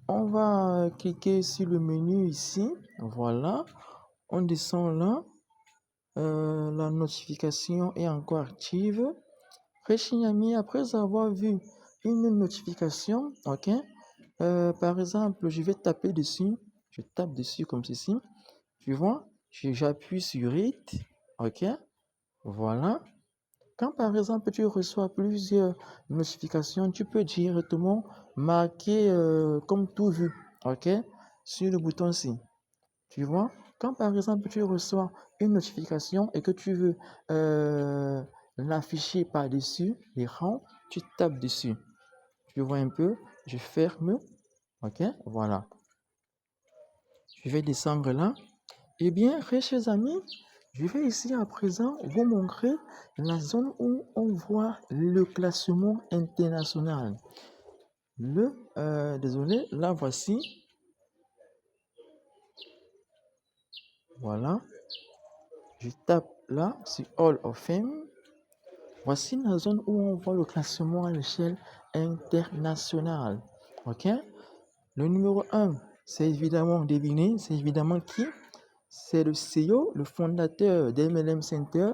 On va cliquer sur le menu ici. Voilà. On descend là. La notification est encore active. Très chers amis, après avoir vu une notification, ok, par exemple, je vais taper dessus, je tape dessus comme ceci, tu vois, j'appuie sur It, ok, voilà. Quand par exemple tu reçois plusieurs notifications, tu peux directement marquer comme tout vu, ok, sur le bouton-ci. Tu vois, quand par exemple tu reçois une notification et que tu veux l'afficher par-dessus l'écran, tu tapes dessus. Tu vois un peu, je ferme. Ok, voilà. Je vais descendre là. Eh bien, très chers amis, je vais ici à présent vous montrer la zone où on voit le classement international. Désolé, là voici. Voilà. Je tape là sur Hall of Fame. Voici la zone où on voit le classement à l'échelle internationale. Ok? Le numéro 1, c'est évidemment, devinez, c'est évidemment qui? C'est le CEO, le fondateur d'MLM Center.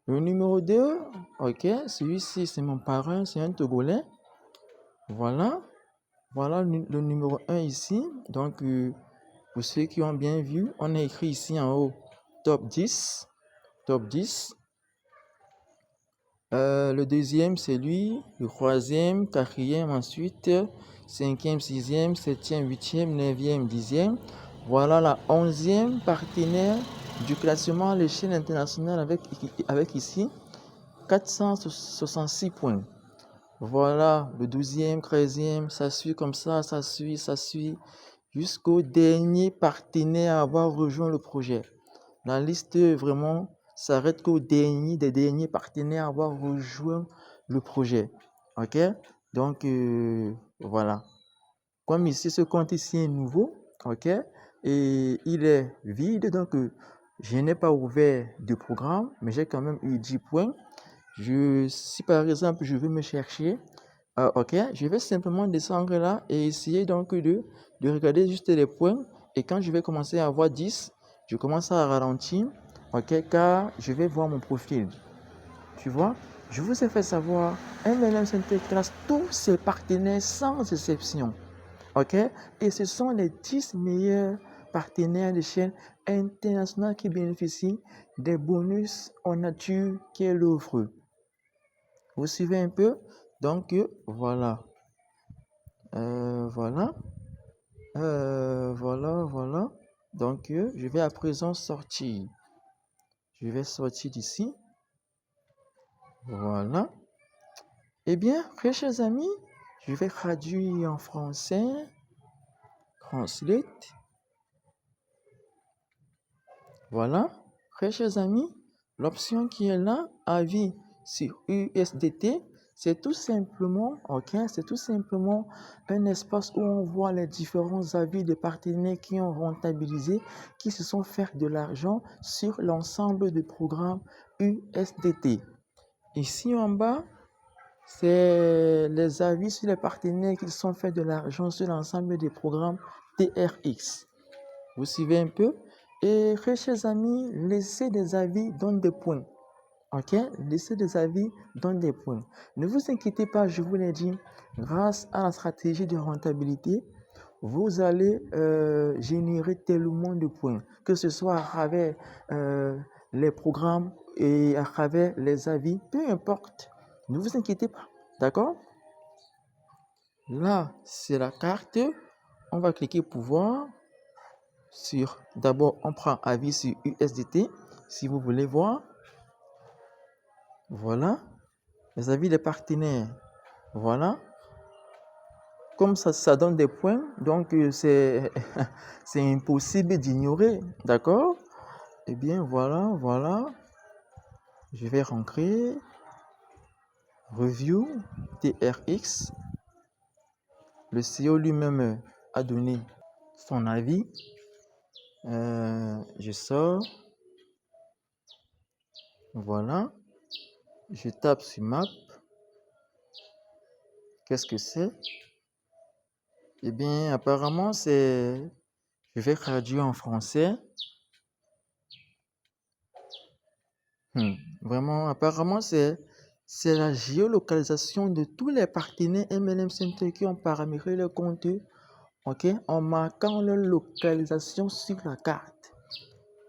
Le numéro 2, ok, celui-ci, c'est mon parrain, c'est un Togolais. Voilà. Voilà le numéro 1 ici. Donc, pour ceux qui ont bien vu, on a écrit ici en haut top 10. Top 10. Le deuxième, c'est lui. Le troisième, quatrième, ensuite, cinquième, sixième, septième, huitième, neuvième, dixième. Voilà la 11e partenaire du classement à l'échelle internationale avec ici 466 points. Voilà le 12e, 13e, ça suit comme ça suit jusqu'au dernier partenaire à avoir rejoint le projet. La liste vraiment s'arrête qu'au dernier des derniers partenaires à avoir rejoint le projet. Ok? Donc, voilà. Comme ici, ce compte ici est nouveau, ok? Et il est vide, donc je n'ai pas ouvert de programme, mais j'ai quand même eu 10 points. Si par exemple, je veux me chercher, ok, je vais simplement descendre là et essayer donc de regarder juste les points. Et quand je vais commencer à avoir 10, je commence à ralentir, ok, car je vais voir mon profil. Tu vois, je vous ai fait savoir, MLM Center classe tous ses partenaires sans exception. Ok? Et ce sont les 10 meilleurs partenaires de chaînes internationales qui bénéficient des bonus en nature qu'elle offre. Vous suivez un peu? Donc, voilà. Voilà. Voilà. Donc, je vais à présent sortir. Je vais sortir d'ici. Voilà. Eh bien, très chers amis, je vais traduire en français. Translate. Voilà. Très chers amis, l'option qui est là, avis sur USDT, c'est tout simplement, ok, c'est tout simplement un espace où on voit les différents avis des partenaires qui ont rentabilisé, qui se sont fait de l'argent sur l'ensemble des programmes USDT. Ici en bas, c'est les avis sur les partenaires qui se sont fait de l'argent sur l'ensemble des programmes TRX. Vous suivez un peu? Et très chers amis, laissez des avis, donne des points. Ok? Laissez des avis, donne des points. Ne vous inquiétez pas, je vous l'ai dit, grâce à la stratégie de rentabilité, vous allez générer tellement de points, que ce soit à travers les programmes et à travers les avis, peu importe. Ne vous inquiétez pas. D'accord? Là, c'est la carte. On va cliquer pour voir. D'abord, on prend avis sur USDT, si vous voulez voir. Voilà. Les avis des partenaires. Voilà. Comme ça donne des points, donc c'est impossible d'ignorer. D'accord? Eh bien, voilà. Je vais rentrer. Review TRX. Le CEO lui-même a donné son avis. Je sors. Voilà. Je tape sur map. Qu'est-ce que c'est? Eh bien, apparemment, je vais traduire en français. Vraiment, apparemment, c'est la géolocalisation de tous les partenaires MLM Center qui ont paramétré leur compte, ok, en marquant leur localisation sur la carte.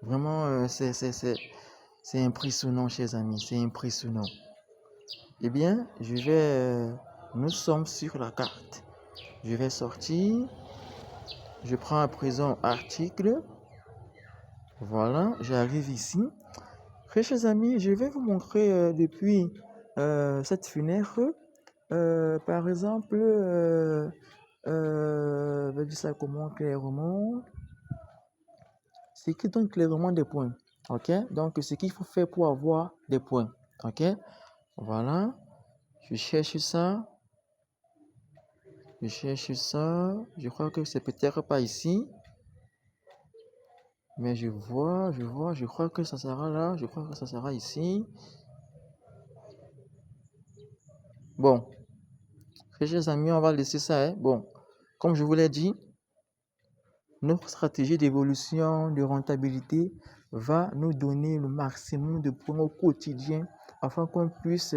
Vraiment, c'est impressionnant, chers amis, c'est impressionnant. Eh bien, nous sommes sur la carte. Je vais sortir. Je prends à présent article. Voilà, j'arrive ici. Très chers amis, je vais vous montrer depuis cette fenêtre, par exemple, dire ça comment clairement? C'est qui donne clairement des points. Ok? Donc, ce qu'il faut faire pour avoir des points. Ok? Voilà. Je cherche ça. Je cherche ça. Je crois que c'est peut-être pas ici. Mais je crois que ça sera là. Je crois que ça sera ici. Bon. Chers amis, on va laisser ça. Hein? Bon. Comme je vous l'ai dit, notre stratégie d'évolution, de rentabilité va nous donner le maximum de points au quotidien afin qu'on puisse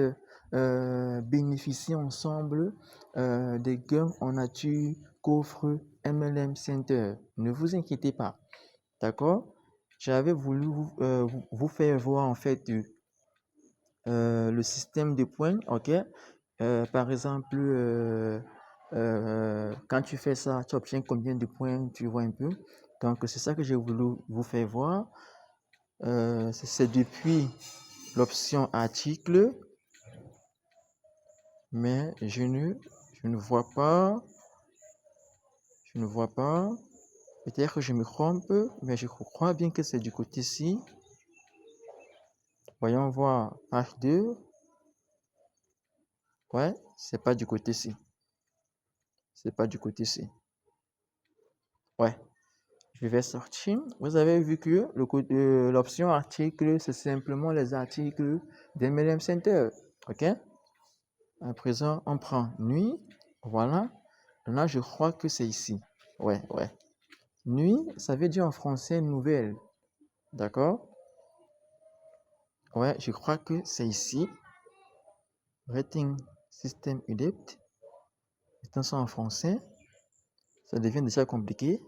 bénéficier ensemble des gains en nature qu'offre MLM Center. Ne vous inquiétez pas, d'accord? J'avais voulu vous faire voir en fait le système de points, ok? Par exemple, quand tu fais ça, tu obtiens combien de points, tu vois un peu. Donc, c'est ça que j'ai voulu vous faire voir. C'est depuis l'option article, mais je ne vois pas. Je ne vois pas. Peut-être que je me trompe, mais je crois bien que c'est du côté-ci. Voyons voir page 2. Ouais, c'est pas du côté-ci. C'est pas du côté-ci. Ouais. Je vais sortir. Vous avez vu que l'option article, c'est simplement les articles d'MLM Center. OK? À présent, on prend nuit. Voilà. Là, je crois que c'est ici. Ouais. Nuit, ça veut dire en français nouvelle. D'accord? Ouais, je crois que c'est ici. Rating System Update. Mettons ça en français. Ça devient déjà compliqué.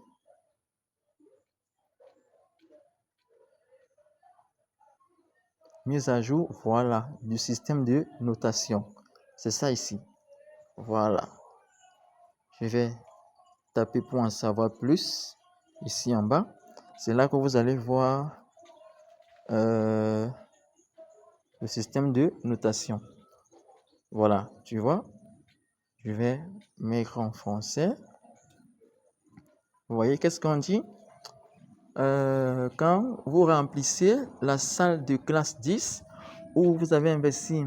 Mise à jour, voilà, du système de notation. C'est ça ici. Voilà. Je vais taper pour en savoir plus ici en bas. C'est là que vous allez voir le système de notation. Voilà, tu vois. Je vais mettre en français. Vous voyez qu'est-ce qu'on dit? Quand vous remplissez la salle de classe 10 où vous avez investi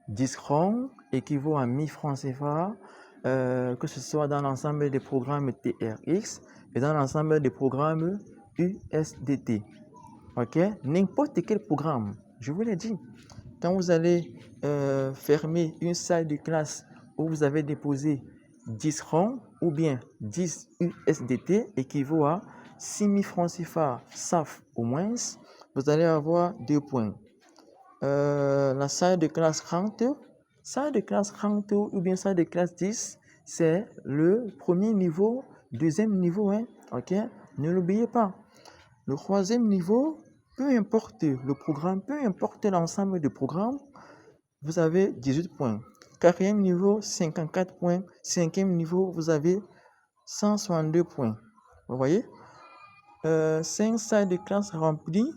10 francs équivaut à 1000 francs CFA, que ce soit dans l'ensemble des programmes TRX et dans l'ensemble des programmes USDT. Ok? N'importe quel programme, je vous l'ai dit. Quand vous allez fermer une salle de classe où vous avez déposé 10 francs ou bien 10 USDT équivaut à 6000 francs CFA SAF au moins, vous allez avoir 2 points. La salle de classe 30 ou bien salle de classe 10, c'est le premier niveau, deuxième niveau, hein, ok? Ne l'oubliez pas. Le troisième niveau, peu importe le programme, peu importe l'ensemble de programmes, vous avez 18 points. Quatrième niveau, 54 points. Cinquième niveau, vous avez 162 points. Vous voyez? 5 salles de classe remplies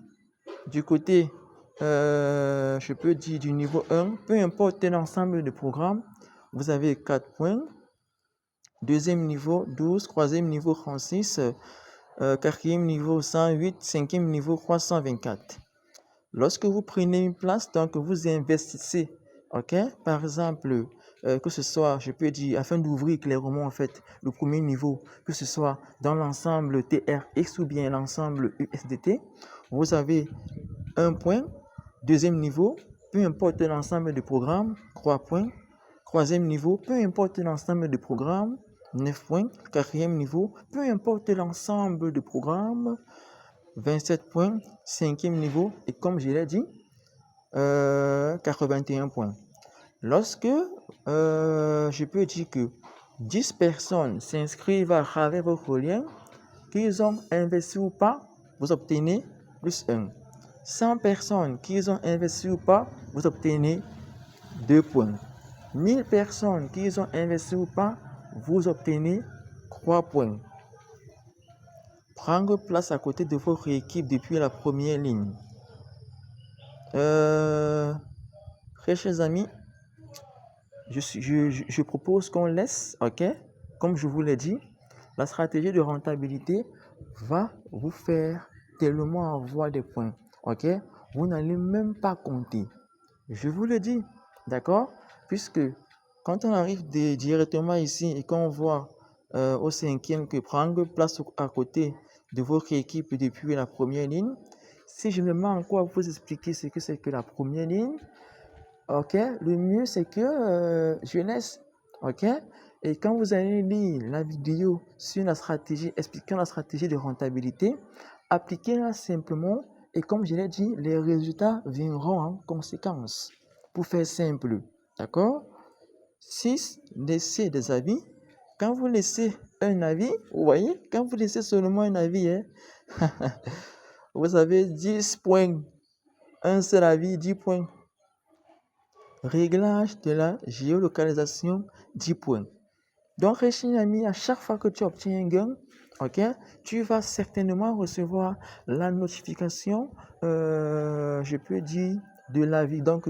du côté, je peux dire du niveau 1, peu importe l'ensemble de programmes, vous avez 4 points. Deuxième niveau, 12. Troisième niveau, 36. Quatrième niveau, 108. Cinquième niveau, 324. Lorsque vous prenez une place, donc vous investissez, ok? Par exemple, que ce soit, je peux dire, afin d'ouvrir clairement en fait le premier niveau, que ce soit dans l'ensemble TRX ou bien l'ensemble USDT, vous avez 1 point. Deuxième niveau, peu importe l'ensemble de programmes, 3 points. Troisième niveau, peu importe l'ensemble de programmes, 9 points. Quatrième niveau, peu importe l'ensemble de programmes, 27 points. Cinquième niveau, et comme je l'ai dit, 81 points. Lorsque je peux dire que 10 personnes s'inscrivent à travers votre lien, qu'ils ont investi ou pas, vous obtenez plus 1. 100 personnes qui ont investi ou pas, vous obtenez 2 points. 1000 personnes qui ont investi ou pas, vous obtenez 3 points. Prendre place à côté de votre équipe depuis la première ligne. Très chers amis, je propose qu'on laisse, ok, comme je vous l'ai dit, la stratégie de rentabilité va vous faire tellement avoir des points. Ok? Vous n'allez même pas compter. Je vous le dis. D'accord? Puisque quand on arrive directement ici et qu'on voit au cinquième que prendre place à côté de votre équipe depuis la première ligne, si je me mets encore à vous expliquer ce que c'est que la première ligne, ok, le mieux c'est que je laisse, ok, et quand vous allez lire la vidéo sur la stratégie, expliquant la stratégie de rentabilité, appliquez-la simplement et comme je l'ai dit, les résultats viendront en conséquence. Pour faire simple, d'accord? 6. Laissez des avis. Quand vous laissez un avis, vous voyez, quand vous laissez seulement un avis, hein, vous avez 10 points. Un seul avis, 10 points. Réglage de la géolocalisation, 10 points. Donc, Réchini, à chaque fois que tu obtiens un gain, ok, tu vas certainement recevoir la notification, je peux dire, de l'avis. Donc,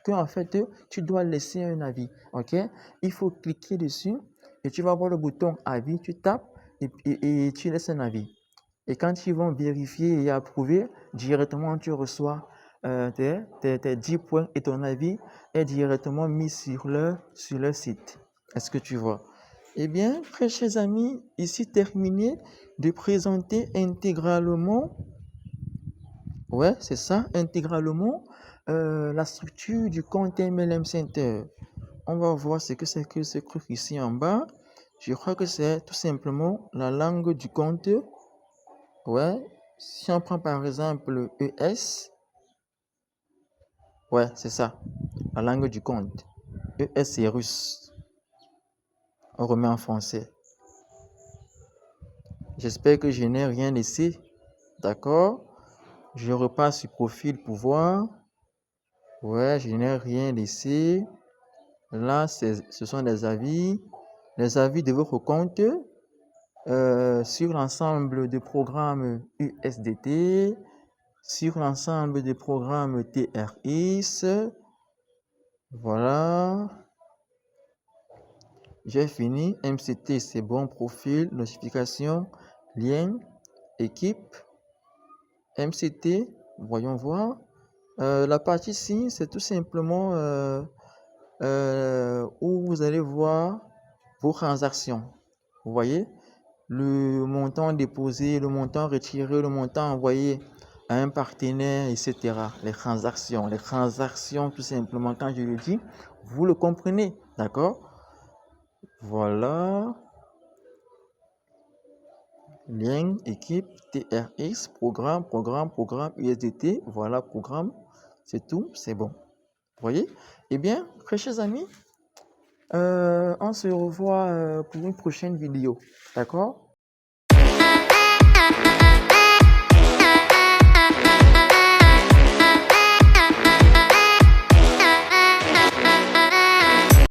en fait, tu dois laisser un avis, ok. Il faut cliquer dessus et tu vas voir le bouton avis, tu tapes et tu laisses un avis. Et quand ils vont vérifier et approuver, directement tu reçois tes 10 points et ton avis est directement mis sur leur site. Est-ce que tu vois? Eh bien, très chers amis, ici terminé de présenter intégralement, ouais, c'est ça, intégralement la structure du compte MLM Center. On va voir ce que c'est que ce truc ici en bas. Je crois que c'est tout simplement la langue du compte. Ouais, si on prend par exemple ES, ouais, c'est ça, la langue du compte. ES c'est russe. On remet en français. J'espère que je n'ai rien laissé. D'accord? Je repasse sur profil pour voir. Ouais, je n'ai rien laissé. Là, ce sont les avis de votre compte sur l'ensemble des programmes USDT, sur l'ensemble des programmes TRX. Voilà. J'ai fini. MCT, c'est bon. Profil, notification, lien, équipe. MCT, voyons voir. La partie ici, c'est tout simplement où vous allez voir vos transactions. Vous voyez, le montant déposé, le montant retiré, le montant envoyé à un partenaire, etc. Les transactions tout simplement, quand je le dis, vous le comprenez, d'accord? Voilà. Lien, équipe, TRX, programme, USDT, voilà, programme, c'est tout, c'est bon. Vous voyez? Eh bien, très chers amis, on se revoit pour une prochaine vidéo, d'accord?